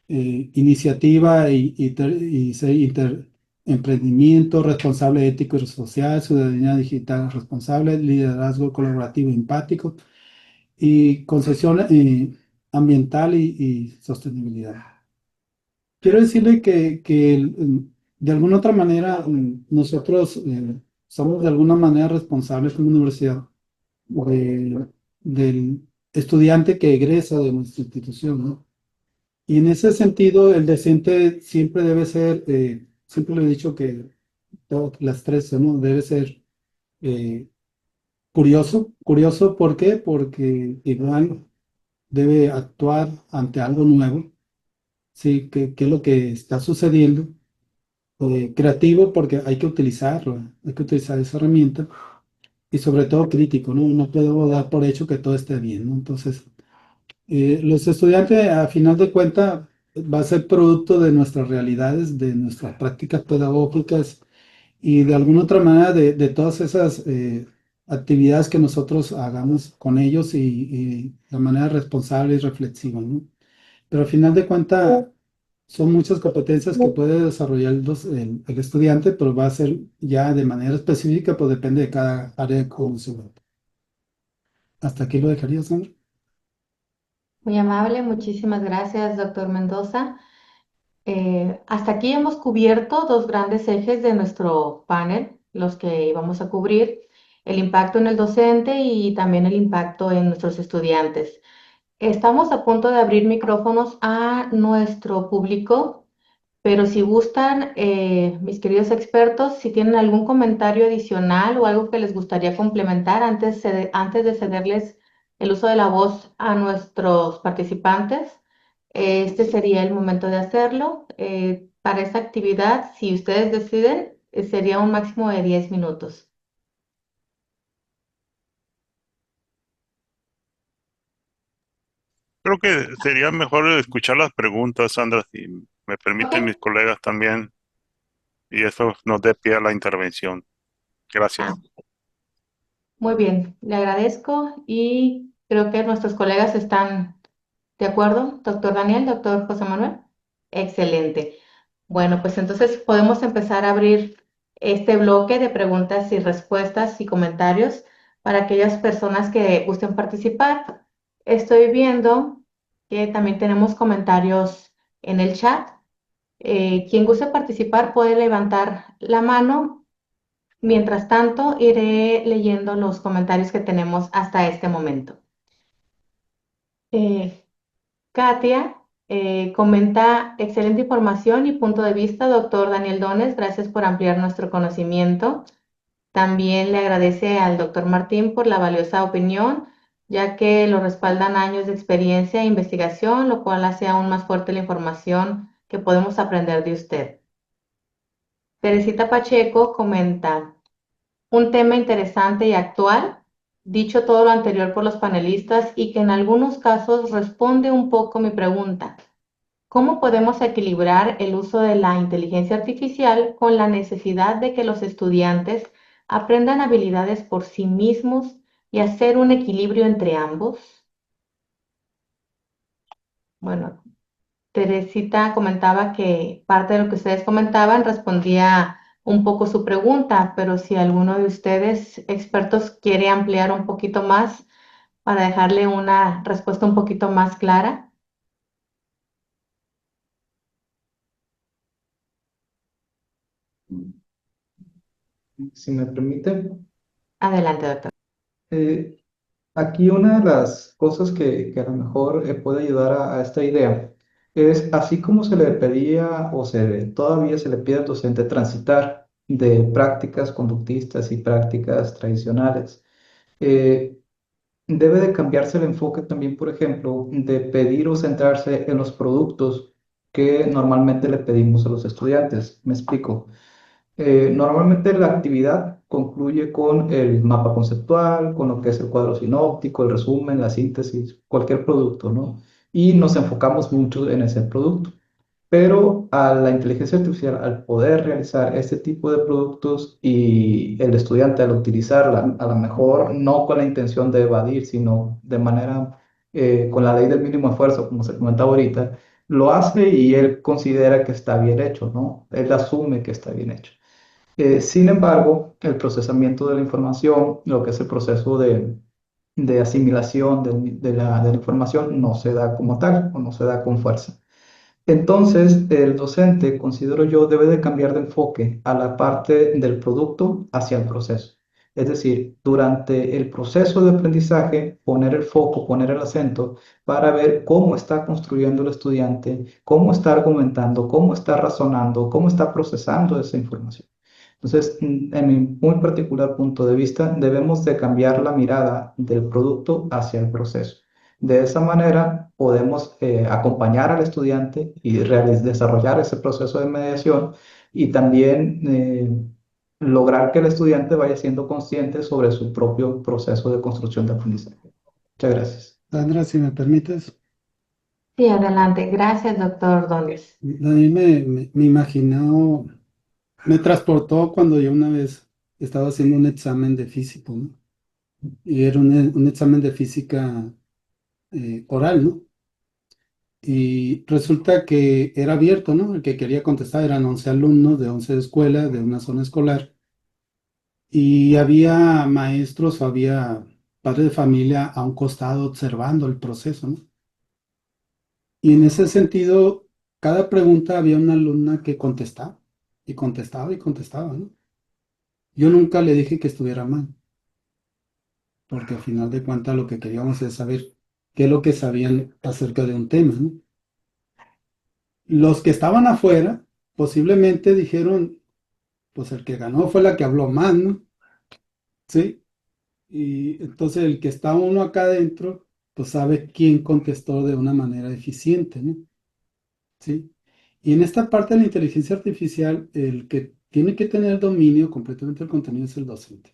iniciativa emprendimiento responsable, ético y social, ciudadanía digital responsable, liderazgo colaborativo empático y concesión ambiental y sostenibilidad. Quiero decirle de alguna otra manera nosotros somos de alguna manera responsables como universidad del estudiante que egresa de nuestra institución, ¿no? Y en ese sentido, el docente siempre debe ser, siempre le he dicho que las tres, ¿no? Debe ser eh, curioso. Curioso, ¿por qué? Porque igual debe actuar ante algo nuevo, ¿sí? ¿Qué es lo que está sucediendo? Creativo, porque hay que utilizarlo, hay que utilizar esa herramienta. Y sobre todo crítico, ¿no? No puedo dar por hecho que todo esté bien, ¿no? Entonces, los estudiantes, a final de cuentas, va a ser producto de nuestras realidades, de nuestras prácticas pedagógicas y de alguna otra manera de todas esas actividades que nosotros hagamos con ellos y de manera responsable y reflexiva, ¿no? Pero al final de cuentas, son muchas competencias que puede desarrollar el estudiante, pero va a ser ya de manera específica, pues depende de cada área de conocimiento. Hasta aquí lo dejaría, Sandra. Muy amable, muchísimas gracias, doctor Mendoza. Hasta aquí hemos cubierto dos grandes ejes de nuestro panel, los que íbamos a cubrir, el impacto en el docente y también el impacto en nuestros estudiantes. Estamos a punto de abrir micrófonos a nuestro público, pero si gustan, mis queridos expertos, si tienen algún comentario adicional o algo que les gustaría complementar antes de cederles el uso de la voz a nuestros participantes, este sería el momento de hacerlo. Para esta actividad, si ustedes deciden, sería un máximo de 10 minutos. Creo que sería mejor escuchar las preguntas, Sandra, si me Ok. permiten mis colegas también, y eso nos dé pie a la intervención. Gracias. Ah, muy bien, le agradezco y creo que nuestros colegas están de acuerdo, doctor Daniel, doctor José Manuel. Excelente. Bueno, pues entonces podemos empezar a abrir este bloque de preguntas y respuestas y comentarios para aquellas personas que gusten participar. Estoy viendo que también tenemos comentarios en el chat. Quien guste participar puede levantar la mano. Mientras tanto, iré leyendo los comentarios que tenemos hasta este momento. Eh, Katia comenta, excelente información y punto de vista, doctor Daniel Dones, gracias por ampliar nuestro conocimiento. También le agradece al doctor Martín por la valiosa opinión, ya que lo respaldan años de experiencia e investigación, lo cual hace aún más fuerte la información que podemos aprender de usted. Teresita Pacheco comenta, un tema interesante y actual, dicho todo lo anterior por los panelistas y que en algunos casos responde un poco mi pregunta. ¿Cómo podemos equilibrar el uso de la inteligencia artificial con la necesidad de que los estudiantes aprendan habilidades por sí mismos y hacer un equilibrio entre ambos? Bueno, Teresita comentaba que parte de lo que ustedes comentaban respondía un poco su pregunta, pero si alguno de ustedes expertos quiere ampliar un poquito más para dejarle una respuesta un poquito más clara, Si me permite, adelante, doctor. eh, aquí una de las cosas que a lo mejor puede ayudar a esta idea es, así como se le pedía todavía se le pide al docente transitar de prácticas conductistas y prácticas tradicionales, eh, debe de cambiarse el enfoque también, por ejemplo, de pedir o centrarse en los productos que normalmente le pedimos a los estudiantes. Me explico. Normalmente la actividad concluye con el mapa conceptual, con lo que es el cuadro sinóptico, el resumen, la síntesis, cualquier producto, ¿no? Y nos enfocamos mucho en ese producto. Pero a la inteligencia artificial, al poder realizar este tipo de productos y el estudiante al utilizarla, a lo mejor no con la intención de evadir, sino de manera con la ley del mínimo esfuerzo, como se comentaba ahorita, lo hace y él considera que está bien hecho, ¿no? Él asume que está bien hecho. Sin embargo, el procesamiento de la información, lo que es el proceso de asimilación de la información, no se da como tal o no se da con fuerza. Entonces, el docente, considero yo, debe de cambiar de enfoque a la parte del producto hacia el proceso. Es decir, durante el proceso de aprendizaje, poner el foco, poner el acento para ver cómo está construyendo el estudiante, cómo está argumentando, cómo está razonando, cómo está procesando esa información. Entonces, en mi muy particular punto de vista, debemos de cambiar la mirada del producto hacia el proceso. De esa manera podemos acompañar al estudiante y desarrollar ese proceso de mediación y también lograr que el estudiante vaya siendo consciente sobre su propio proceso de construcción de aprendizaje. Muchas gracias. Sandra, si me permites, Sí, adelante. Gracias, doctor Ordóñez. Daniel me imaginó, me transportó cuando yo una vez estaba haciendo un examen de físico, ¿no? Y era un examen de física oral, ¿no? Y resulta que era abierto, ¿no? El que quería contestar eran 11 alumnos de 11 escuelas, de una zona escolar, y había maestros o había padres de familia a un costado observando el proceso, ¿no? Y en ese sentido, cada pregunta había una alumna que contestaba, y contestaba, y contestaba, ¿no? Yo nunca le dije que estuviera mal, porque al final de cuentas lo que queríamos es saber qué es lo que sabían acerca de un tema, ¿no? Los que estaban afuera posiblemente dijeron, pues el que ganó fue la que habló más, ¿no? Sí. Y entonces el que está uno acá adentro, pues sabe quién contestó de una manera eficiente, ¿no? Sí. Y en esta parte de la inteligencia artificial, el que tiene que tener dominio completamente del contenido es el docente.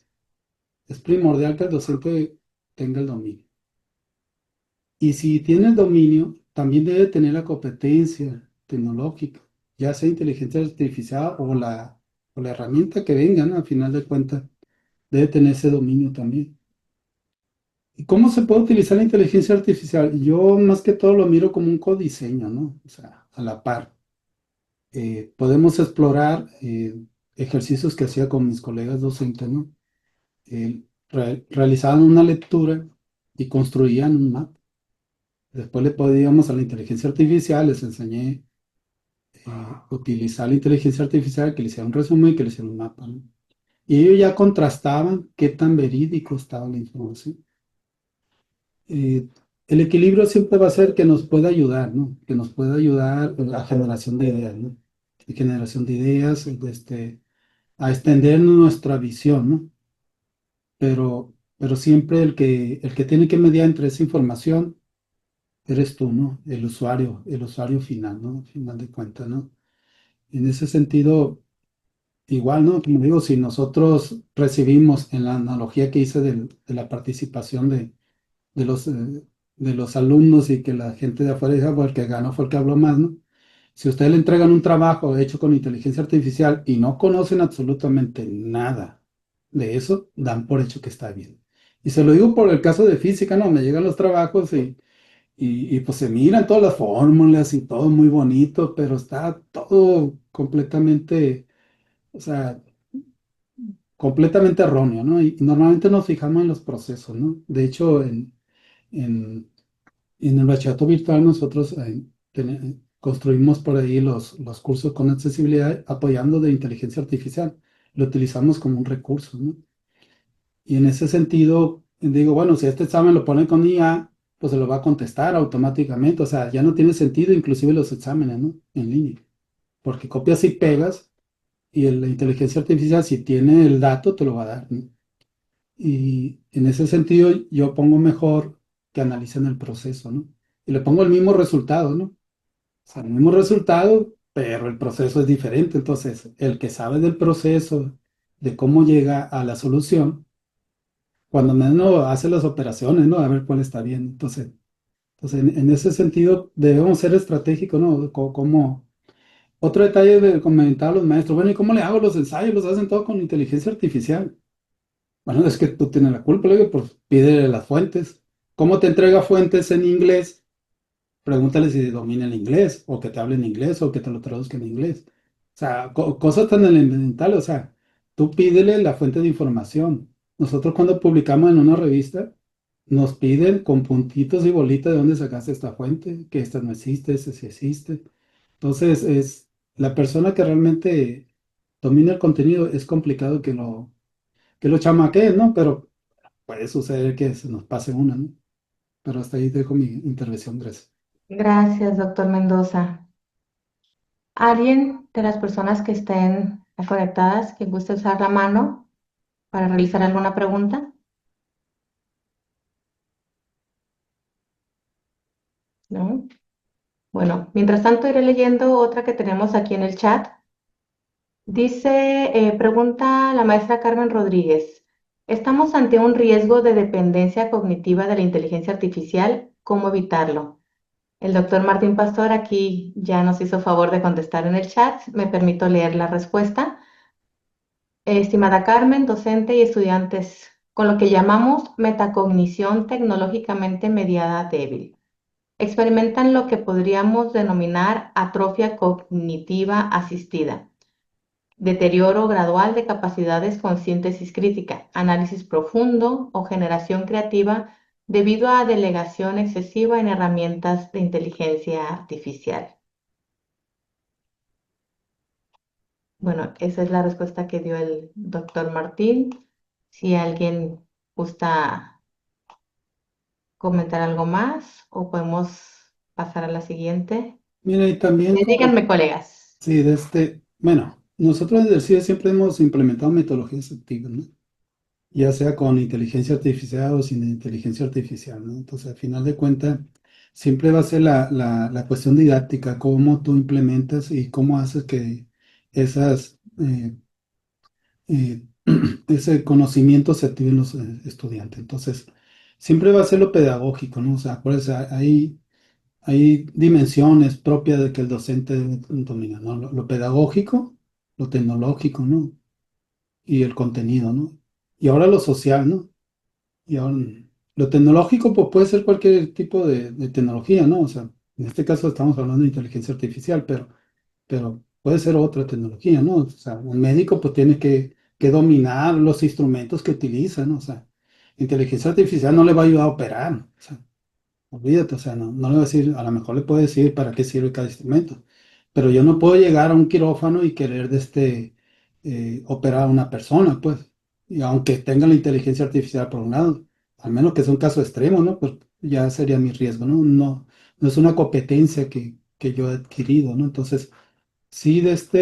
Es primordial que el docente tenga el dominio. Y si tiene el dominio, también debe tener la competencia tecnológica, ya sea inteligencia artificial o la herramienta que venga, ¿no? Al final de cuentas, debe tener ese dominio también. ¿Y cómo se puede utilizar la inteligencia artificial? Yo más que todo lo miro como un codiseño, ¿no? O sea, a la par. Podemos explorar ejercicios que hacía con mis colegas docentes, ¿no? Realizaban una lectura y construían un mapa. Después le podíamos a la inteligencia artificial, les enseñé utilizar la inteligencia artificial, que le hiciera un resumen y que le hiciera un mapa, ¿no? Y ellos ya contrastaban qué tan verídico estaba la información. Eh, el equilibrio siempre va a ser que nos pueda ayudar, ¿no? Que nos pueda ayudar a la generación de ideas, ¿no? La generación de ideas, a extender nuestra visión, ¿no? Pero siempre el que tiene que mediar entre esa información eres tú, ¿no? El usuario final, ¿no? Al final de cuentas, ¿no? En ese sentido, igual, ¿no? Como digo, si nosotros recibimos en la analogía que hice de la participación de los, eh, de los alumnos y que la gente de afuera diga, pues el que ganó fue el que habló más, ¿no? Si ustedes le entregan un trabajo hecho con inteligencia artificial y no conocen absolutamente nada de eso, dan por hecho que está bien. Y se lo digo por el caso de física, ¿no? Me llegan los trabajos y pues se miran todas las fórmulas y todo muy bonito, pero está todo completamente, o sea, completamente erróneo, ¿no? Y normalmente nos fijamos en los procesos, ¿no? De hecho, en, en el bachillerato virtual nosotros construimos por ahí los cursos con accesibilidad apoyando de inteligencia artificial. Lo utilizamos como un recurso, ¿no? Y en ese sentido, digo, bueno, si este examen lo ponen con IA, pues se lo va a contestar automáticamente. O sea, ya no tiene sentido inclusive los exámenes, ¿no? En línea. Porque copias y pegas y la inteligencia artificial, si tiene el dato, te lo va a dar, ¿no? Y en ese sentido, yo pongo mejor que analicen el proceso, ¿no? Y le pongo el mismo resultado, ¿no? O sea, el mismo resultado, pero el proceso es diferente. Entonces, el que sabe del proceso, de cómo llega a la solución, cuando menos hace las operaciones, ¿no? A ver cuál está bien. Entonces en ese sentido, debemos ser estratégicos, ¿no? Otro detalle de comentar a los maestros, bueno, ¿y cómo le hago los ensayos? Los hacen todo con inteligencia artificial. Bueno, es que tú tienes la culpa, le digo, pues pídele las fuentes. ¿Cómo te entrega fuentes en inglés? Pregúntale si domina el inglés, o que te hable en inglés, o que te lo traduzca en inglés. O sea, cosas tan elementales, o sea, tú pídele la fuente de información. Nosotros cuando publicamos en una revista, nos piden con puntitos y bolitas de dónde sacaste esta fuente, que esta no existe, esta sí existe. Entonces, es la persona que realmente domina el contenido, es complicado que lo chamaquee, ¿no? Pero puede suceder que se nos pase una, ¿no? Pero hasta ahí dejo mi intervención, gracias. Gracias, doctor Mendoza. ¿Alguien de las personas que estén conectadas que guste usar la mano para realizar alguna pregunta? ¿No? Bueno, mientras tanto iré leyendo otra que tenemos aquí en el chat. Dice, pregunta la maestra Carmen Rodríguez, ¿estamos ante un riesgo de dependencia cognitiva de la inteligencia artificial? ¿Cómo evitarlo? El doctor Martín Pastor aquí ya nos hizo favor de contestar en el chat. Me permito leer la respuesta. Estimada Carmen, docente y estudiantes, con lo que llamamos metacognición tecnológicamente mediada débil. Experimentan lo que podríamos denominar atrofia cognitiva asistida, deterioro gradual de capacidades con síntesis crítica, análisis profundo o generación creativa debido a delegación excesiva en herramientas de inteligencia artificial. Bueno, esa es la respuesta que dio el doctor Martín. Si alguien gusta comentar algo más o podemos pasar a la siguiente. Mira, y también como, Díganme, colegas. sí, bueno, nosotros desde el CIE siempre hemos implementado metodologías activas, ¿no? Ya sea con inteligencia artificial o sin inteligencia artificial, ¿no? Entonces, al final de cuentas, siempre va a ser la cuestión didáctica, cómo tú implementas y cómo haces que esas, eh, ese conocimiento se active en los estudiantes. Entonces, siempre va a ser lo pedagógico, ¿no? O sea, por eso hay dimensiones propias de que el docente domina, ¿no? Lo pedagógico, lo tecnológico, ¿no? Y el contenido, ¿no? Y ahora lo social, ¿no? Y ahora, lo tecnológico, pues puede ser cualquier tipo de tecnología, ¿no? O sea, en este caso estamos hablando de inteligencia artificial, pero puede ser otra tecnología, ¿no? O sea, un médico pues tiene que dominar los instrumentos que utiliza, ¿no? O sea, inteligencia artificial no le va a ayudar a operar, o sea, olvídate, o sea, no le voy a decir, a lo mejor le puedo decir para qué sirve cada instrumento, pero yo no puedo llegar a un quirófano y querer operar a una persona, pues, y aunque tenga la inteligencia artificial por un lado, al menos que sea un caso extremo, ¿no? Pues ya sería mi riesgo, ¿no? No es una competencia que yo he adquirido, ¿no? Entonces, sí, es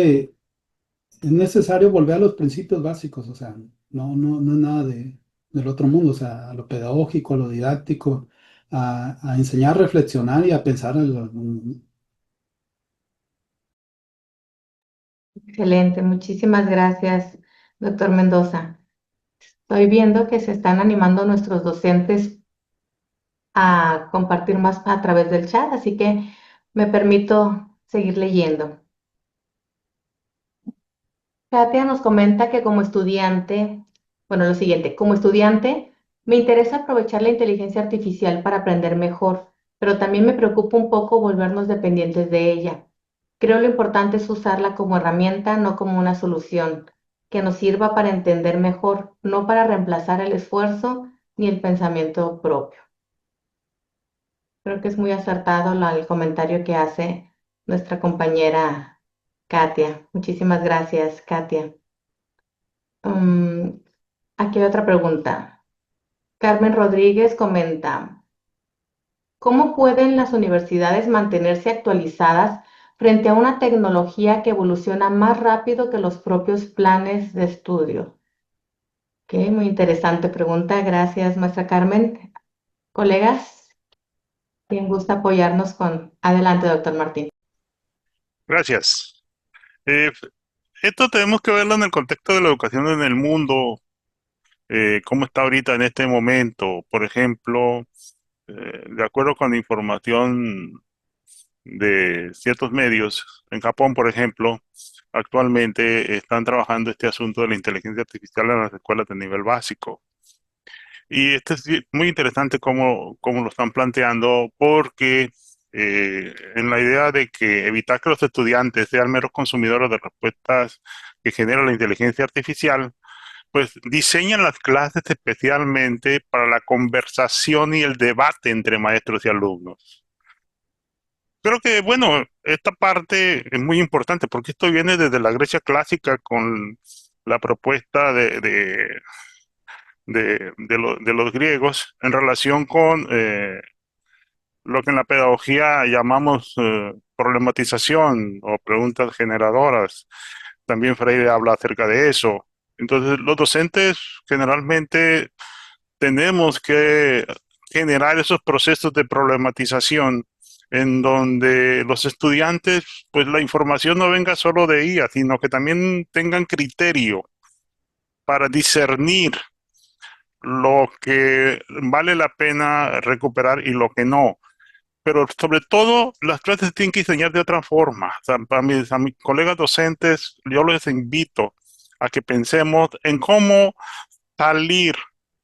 necesario volver a los principios básicos, o sea, no es nada del otro mundo, o sea, a lo pedagógico, a lo didáctico, a enseñar a reflexionar y a pensar Excelente, muchísimas gracias, doctor Mendoza. Estoy viendo que se están animando nuestros docentes a compartir más a través del chat, así que me permito seguir leyendo. Katia nos comenta que como estudiante, bueno, lo siguiente, como estudiante, me interesa aprovechar la inteligencia artificial para aprender mejor, pero también me preocupa un poco volvernos dependientes de ella. Creo lo importante es usarla como herramienta, no como una solución, que nos sirva para entender mejor, no para reemplazar el esfuerzo ni el pensamiento propio. Creo que es muy acertado el comentario que hace nuestra compañera Katia. Muchísimas gracias, Katia. Mm, aquí hay otra pregunta. Carmen Rodríguez comenta, ¿cómo pueden las universidades mantenerse actualizadas frente a una tecnología que evoluciona más rápido que los propios planes de estudio? Ok, muy interesante pregunta. Gracias, maestra Carmen. Colegas, ¿quién gusta apoyarnos con... Adelante, doctor Martín. Gracias. Eh, Esto tenemos que verlo en el contexto de la educación en el mundo, cómo está ahorita en este momento. Por ejemplo, de acuerdo con la información de ciertos medios, en Japón, por ejemplo, actualmente están trabajando este asunto de la inteligencia artificial en las escuelas de nivel básico. Y esto es muy interesante cómo lo están planteando, porque en la idea de que evitar que los estudiantes sean meros consumidores de respuestas que genera la inteligencia artificial, pues diseñan las clases especialmente para la conversación y el debate entre maestros y alumnos. Creo que, bueno, esta parte es muy importante porque esto viene desde la Grecia clásica con la propuesta de los griegos en relación con lo que en la pedagogía llamamos problematización o preguntas generadoras. También Freire habla acerca de eso. Entonces, los docentes generalmente tenemos que generar esos procesos de problematización en donde los estudiantes, pues la información no venga solo de IA, sino que también tengan criterio para discernir lo que vale la pena recuperar y lo que no. Pero sobre todo, las clases tienen que diseñar de otra forma. O sea, a mis colegas docentes, yo les invito a que pensemos en cómo salir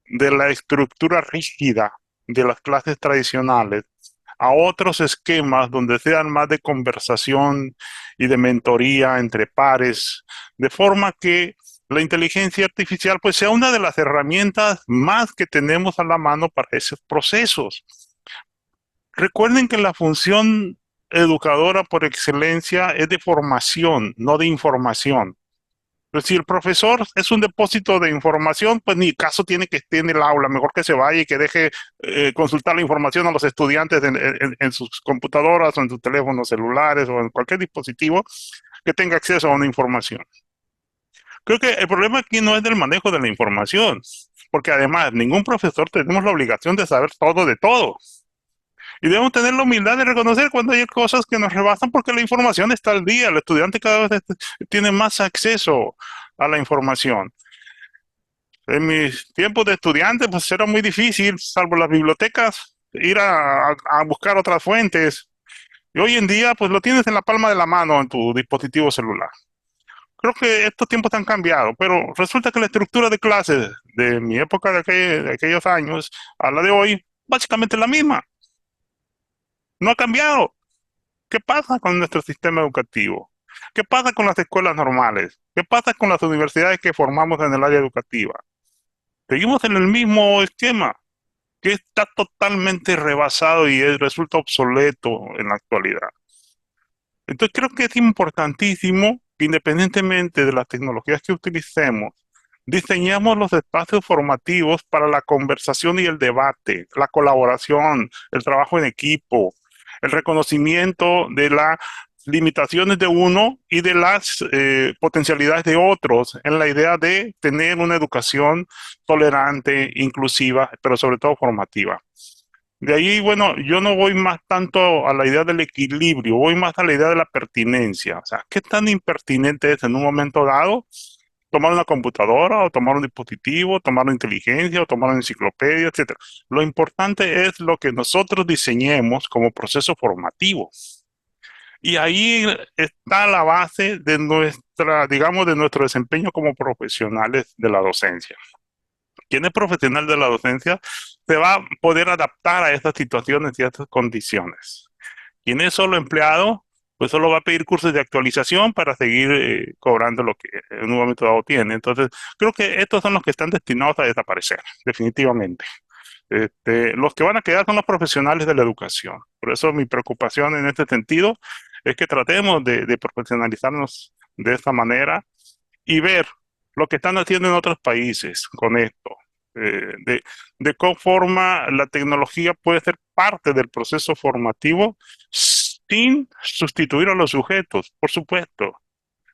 de la estructura rígida de las clases tradicionales a otros esquemas donde sean más de conversación y de mentoría entre pares, de forma que la inteligencia artificial pues sea una de las herramientas más que tenemos a la mano para esos procesos. Recuerden que la función educadora por excelencia es de formación, no de información. Pero si el profesor es un depósito de información, pues ni caso tiene que esté en el aula, mejor que se vaya y que deje consultar la información a los estudiantes en sus computadoras o en sus teléfonos celulares o en cualquier dispositivo que tenga acceso a una información. Creo que el problema aquí no es del manejo de la información, porque además ningún profesor tenemos la obligación de saber todo de todo. Y debemos tener la humildad de reconocer cuando hay cosas que nos rebasan porque la información está al día, el estudiante cada vez tiene más acceso a la información. En mis tiempos de estudiante, pues era muy difícil, salvo las bibliotecas, ir a buscar otras fuentes. Y hoy en día, pues lo tienes en la palma de la mano en tu dispositivo celular. Creo que estos tiempos han cambiado, pero resulta que la estructura de clases de mi época de aquellos años a la de hoy, básicamente es la misma. No ha cambiado. ¿Qué pasa con nuestro sistema educativo? ¿Qué pasa con las escuelas normales? ¿Qué pasa con las universidades que formamos en el área educativa? Seguimos en el mismo esquema, que está totalmente rebasado y resulta obsoleto en la actualidad. Entonces creo que es importantísimo que independientemente de las tecnologías que utilicemos, diseñemos los espacios formativos para la conversación y el debate, la colaboración, el trabajo en equipo, el reconocimiento de las limitaciones de uno y de las potencialidades de otros en la idea de tener una educación tolerante, inclusiva, pero sobre todo formativa. De ahí, bueno, yo no voy más tanto a la idea del equilibrio, voy más a la idea de la pertinencia. O sea, ¿qué tan impertinente es en un momento dado tomar una computadora o tomar un dispositivo, tomar una inteligencia o tomar una enciclopedia, etcétera? Lo importante es lo que nosotros diseñemos como proceso formativo. Y ahí está la base de nuestra, digamos, de nuestro desempeño como profesionales de la docencia. Quien es profesional de la docencia se va a poder adaptar a estas situaciones y a estas condiciones. Quien es solo empleado, pues solo va a pedir cursos de actualización para seguir cobrando lo que en un momento dado tiene. Entonces, creo que estos son los que están destinados a desaparecer, definitivamente. Los que van a quedar son los profesionales de la educación. Por eso mi preocupación en este sentido es que tratemos de profesionalizarnos de esta manera y ver lo que están haciendo en otros países con esto, de qué forma la tecnología puede ser parte del proceso formativo sin sustituir a los sujetos, por supuesto.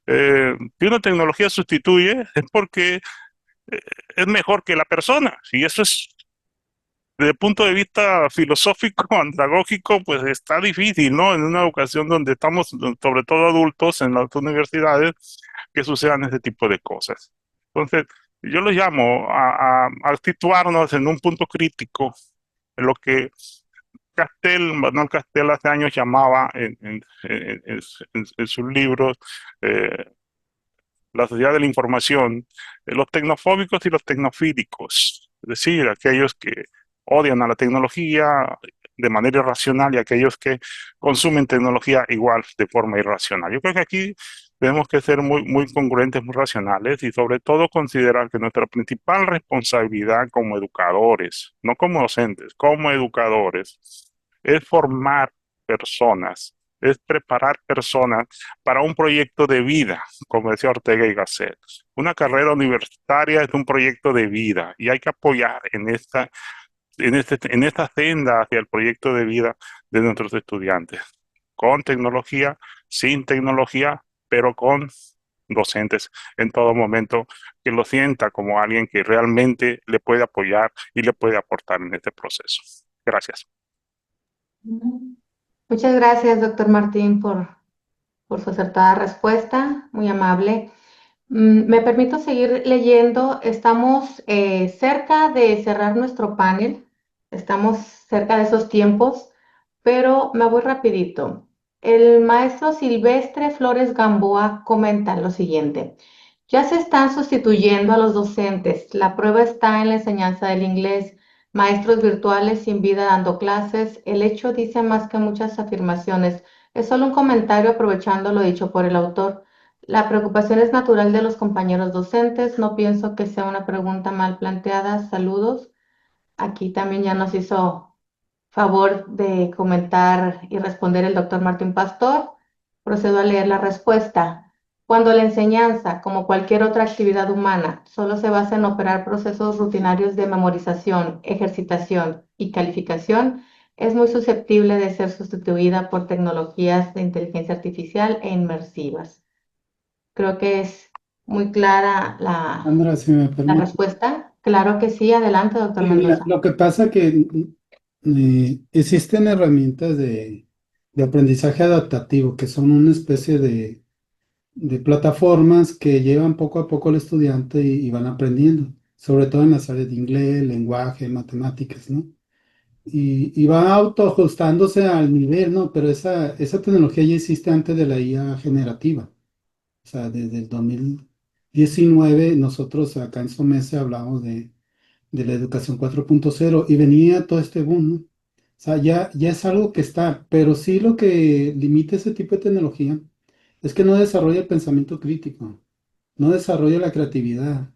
Si una tecnología sustituye es porque eh, es mejor que la persona, y eso es desde el punto de vista filosófico, andragógico, pues está difícil, ¿no? En una educación donde estamos, sobre todo adultos, en las universidades, que sucedan ese tipo de cosas. Entonces, yo lo llamo a situarnos en un punto crítico, en lo que Manuel Castel hace años llamaba en sus libros la sociedad de la información, los tecnofóbicos y los tecnofílicos. Es decir, aquellos que odian a la tecnología de manera irracional y aquellos que consumen tecnología igual de forma irracional. Yo creo que aquí tenemos que ser muy congruentes, muy racionales y sobre todo considerar que nuestra principal responsabilidad como educadores, no como docentes, como educadores, es formar personas, es preparar personas para un proyecto de vida, como decía Ortega y Gasset. Una carrera universitaria es un proyecto de vida y hay que apoyar en esta senda hacia el proyecto de vida de nuestros estudiantes, con tecnología, sin tecnología, pero con docentes en todo momento que lo sienta como alguien que realmente le puede apoyar y le puede aportar en este proceso. Gracias. Muchas gracias, doctor Martín, por su acertada respuesta, muy amable. Me permito seguir leyendo. Estamos cerca de cerrar nuestro panel, estamos cerca de esos tiempos, pero me voy rapidito. El maestro Silvestre Flores Gamboa comenta lo siguiente. Ya se están sustituyendo a los docentes. La prueba está en la enseñanza del inglés. Maestros virtuales sin vida dando clases. El hecho dice más que muchas afirmaciones. Es solo un comentario aprovechando lo dicho por el autor. La preocupación es natural de los compañeros docentes. No pienso que sea una pregunta mal planteada. Saludos. Aquí también ya nos hizo favor de comentar y responder el doctor Martín Pastor. Procedo a leer la respuesta. Cuando la enseñanza, como cualquier otra actividad humana, solo se basa en operar procesos rutinarios de memorización, ejercitación y calificación, es muy susceptible de ser sustituida por tecnologías de inteligencia artificial e inmersivas. Creo que es muy clara Sandra, si me la permite. respuesta. Claro que sí. Adelante, doctor Mira, Mendoza. lo que pasa que existen herramientas de aprendizaje adaptativo que son una especie de plataformas que llevan poco a poco al estudiante y van aprendiendo, sobre todo en las áreas de inglés, lenguaje, matemáticas, ¿no? Y va autoajustándose al nivel, ¿no? Pero esa tecnología ya existe antes de la IA generativa. O sea, desde el 2019 nosotros acá en SOMESE hablamos de la educación 4.0 y venía todo este boom, ¿no? O sea, ya es algo que está, pero sí lo que limita ese tipo de tecnología es que no desarrolla el pensamiento crítico, no desarrolla la creatividad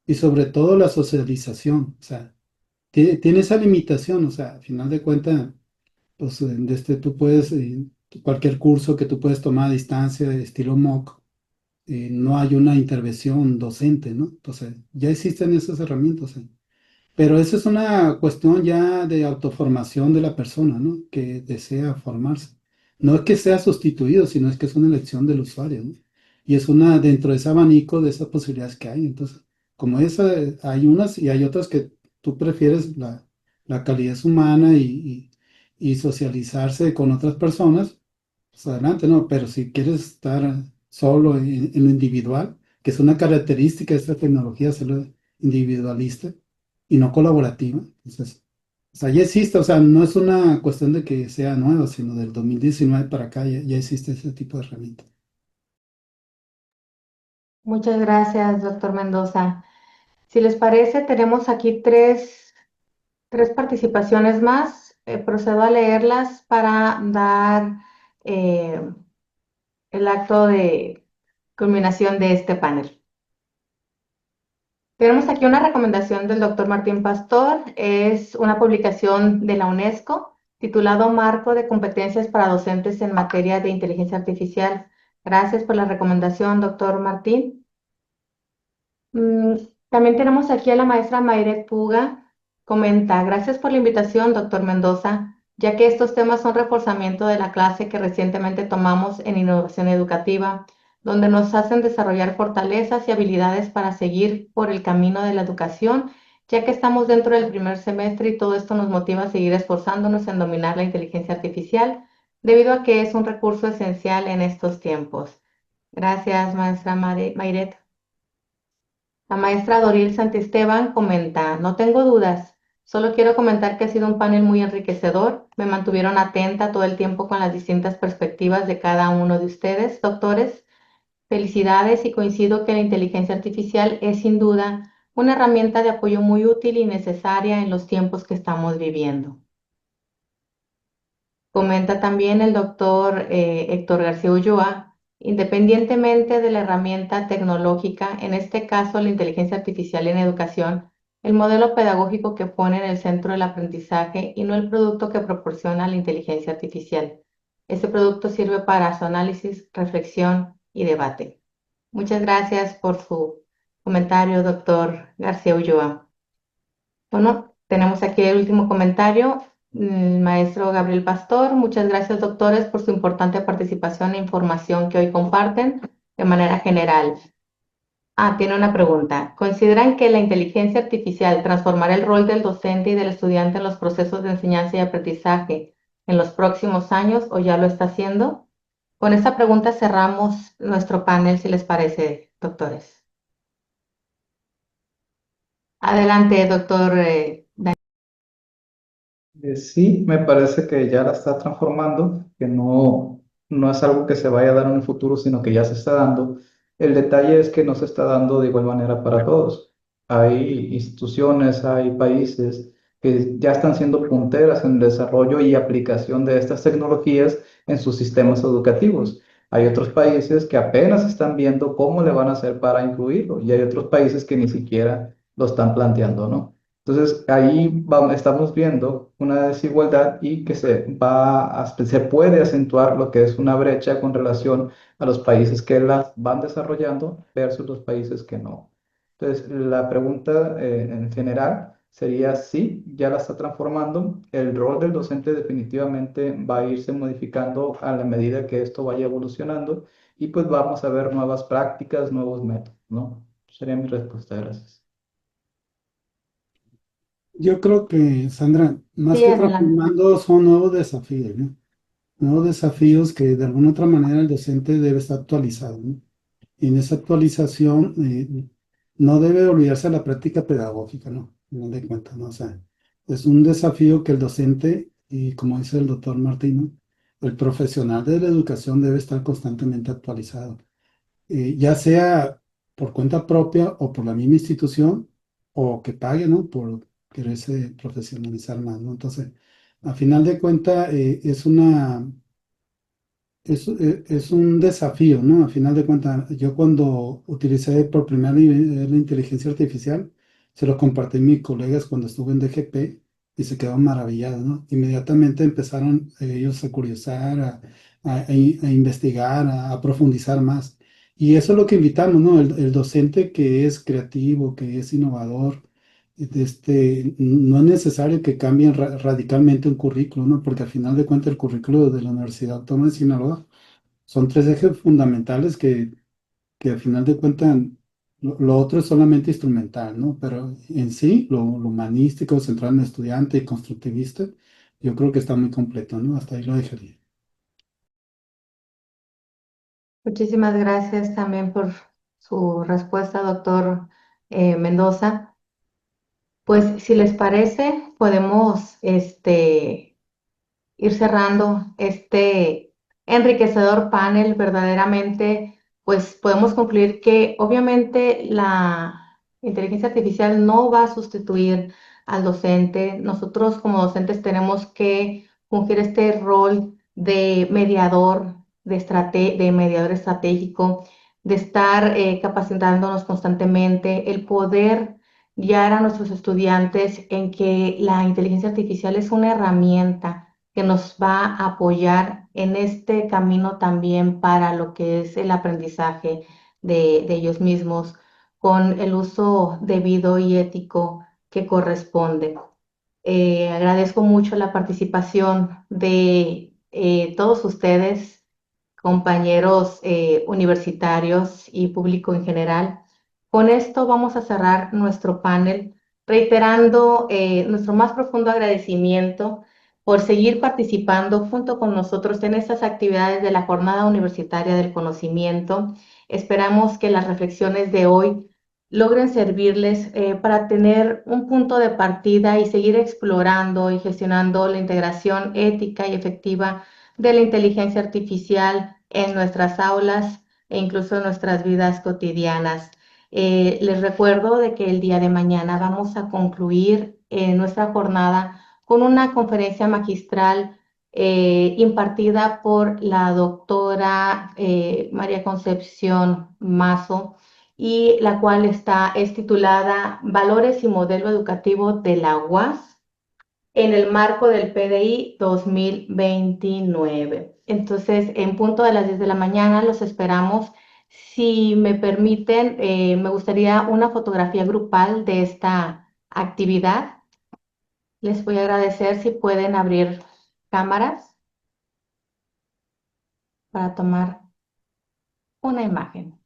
y sobre todo la socialización. O sea, tiene esa limitación, o sea, al final de cuentas, pues tú puedes, cualquier curso que tú puedes tomar a distancia, estilo MOOC, no hay una intervención docente, ¿no? Entonces, ya existen esas herramientas. Pero eso es una cuestión ya de autoformación de la persona, ¿no? Que desea formarse. No es que sea sustituido, sino es que es una elección del usuario, ¿no? Y es una, dentro de ese abanico de esas posibilidades que hay. Entonces, como esa, hay unas y hay otras que tú prefieres la calidez humana y socializarse con otras personas, pues adelante, ¿no? Pero si quieres estar solo en lo individual, que es una característica de esta tecnología, ser individualista y no colaborativa. Entonces, o sea, ya existe, o sea, no es una cuestión de que sea nueva, sino del 2019 para acá ya existe ese tipo de herramienta. Muchas gracias, doctor Mendoza. Si les parece, tenemos aquí tres participaciones más. Procedo a leerlas para dar eh, el acto de culminación de este panel. Tenemos aquí una recomendación del doctor Martín Pastor. Es una publicación de la UNESCO titulado Marco de competencias para docentes en materia de inteligencia artificial. Gracias por la recomendación, doctor Martín. Mm, También tenemos aquí a la maestra Mayret Puga. Comenta, gracias por la invitación, doctor Mendoza, ya que estos temas son reforzamiento de la clase que recientemente tomamos en innovación educativa, donde nos hacen desarrollar fortalezas y habilidades para seguir por el camino de la educación, ya que estamos dentro del primer semestre y todo esto nos motiva a seguir esforzándonos en dominar la inteligencia artificial, debido a que es un recurso esencial en estos tiempos. Gracias, maestra Mayret. La maestra Doril Santisteban comenta, no tengo dudas, solo quiero comentar que ha sido un panel muy enriquecedor. Me mantuvieron atenta todo el tiempo con las distintas perspectivas de cada uno de ustedes, doctores. Felicidades y coincido que la inteligencia artificial es sin duda una herramienta de apoyo muy útil y necesaria en los tiempos que estamos viviendo. Comenta también el doctor Héctor García Ulloa, independientemente de la herramienta tecnológica, en este caso la inteligencia artificial en educación, el modelo pedagógico que pone en el centro el aprendizaje y no el producto que proporciona la inteligencia artificial. Este producto sirve para su análisis, reflexión y debate. Muchas gracias por su comentario, doctor García Ulloa. Bueno, tenemos aquí el último comentario, el maestro Gabriel Pastor. Muchas gracias, doctores, por su importante participación e información que hoy comparten de manera general. Tiene una pregunta. ¿Consideran que la inteligencia artificial transformará el rol del docente y del estudiante en los procesos de enseñanza y aprendizaje en los próximos años o ya lo está haciendo? Con esta pregunta cerramos nuestro panel, si les parece, doctores. Adelante, doctor. Sí, me parece que ya la está transformando, que no es algo que se vaya a dar en el futuro, sino que ya se está dando. El detalle es que no se está dando de igual manera para todos. Hay instituciones, hay países que ya están siendo punteras en el desarrollo y aplicación de estas tecnologías en sus sistemas educativos. Hay otros países que apenas están viendo cómo le van a hacer para incluirlo y hay otros países que ni siquiera lo están planteando, ¿no? Entonces, ahí estamos viendo una desigualdad y que se puede acentuar lo que es una brecha con relación a los países que las van desarrollando versus los países que no. Entonces, la pregunta en general sería si ya la está transformando. El rol del docente definitivamente va a irse modificando a la medida que esto vaya evolucionando y pues vamos a ver nuevas prácticas, nuevos métodos, ¿no? Sería mi respuesta. Gracias. Yo creo que, Sandra, más Sí, que adelante. transformando, son nuevos desafíos, ¿no? Nuevos desafíos que de alguna otra manera el docente debe estar actualizado, ¿no? Y en esa actualización no debe olvidarse la práctica pedagógica, ¿no? Al final de cuentas, ¿no? O sea, es un desafío que el docente, y como dice el doctor Martino, el profesional de la educación debe estar constantemente actualizado, ya sea por cuenta propia o por la misma institución, o que pague, ¿no? Por quererse profesionalizar más, ¿no? Entonces, a final de cuentas, es un desafío, ¿no? A final de cuentas, yo cuando utilicé por primera vez la inteligencia artificial, se lo compartí a mis colegas cuando estuve en DGP y se quedaron maravillados, ¿no? Inmediatamente empezaron ellos a curiosar, a investigar, a profundizar más. Y eso es lo que invitamos, ¿no? El docente que es creativo, que es innovador, no es necesario que cambien radicalmente un currículo, ¿no? Porque al final de cuentas el currículo de la Universidad Autónoma de Sinaloa son tres ejes fundamentales que al final de cuentas lo otro es solamente instrumental, ¿no? Pero en sí, lo humanístico, centrado en el estudiante y constructivista, yo creo que está muy completo, ¿no? Hasta ahí lo dejaría. Muchísimas gracias también por su respuesta, doctor Mendoza. Pues si les parece, podemos ir cerrando este enriquecedor panel. Verdaderamente, pues podemos concluir que obviamente la inteligencia artificial no va a sustituir al docente. Nosotros como docentes tenemos que fungir este rol de mediador, de mediador estratégico, de estar capacitándonos constantemente, el poder guiar a nuestros estudiantes en que la inteligencia artificial es una herramienta que nos va a apoyar en este camino también para lo que es el aprendizaje de ellos mismos, con el uso debido y ético que corresponde. Agradezco mucho la participación de todos ustedes, compañeros universitarios y público en general. Con esto vamos a cerrar nuestro panel, reiterando nuestro más profundo agradecimiento por seguir participando junto con nosotros en estas actividades de la Jornada Universitaria del Conocimiento. Esperamos que las reflexiones de hoy logren servirles para tener un punto de partida y seguir explorando y gestionando la integración ética y efectiva de la inteligencia artificial en nuestras aulas e incluso en nuestras vidas cotidianas. Les recuerdo de que el día de mañana vamos a concluir nuestra jornada con una conferencia magistral impartida por la doctora María Concepción Mazo, y la cual es titulada Valores y Modelo Educativo de la UAS en el marco del PDI 2029. Entonces, en punto de las 10 de la mañana los esperamos. Si me permiten, me gustaría una fotografía grupal de esta actividad. Les voy a agradecer si pueden abrir cámaras para tomar una imagen.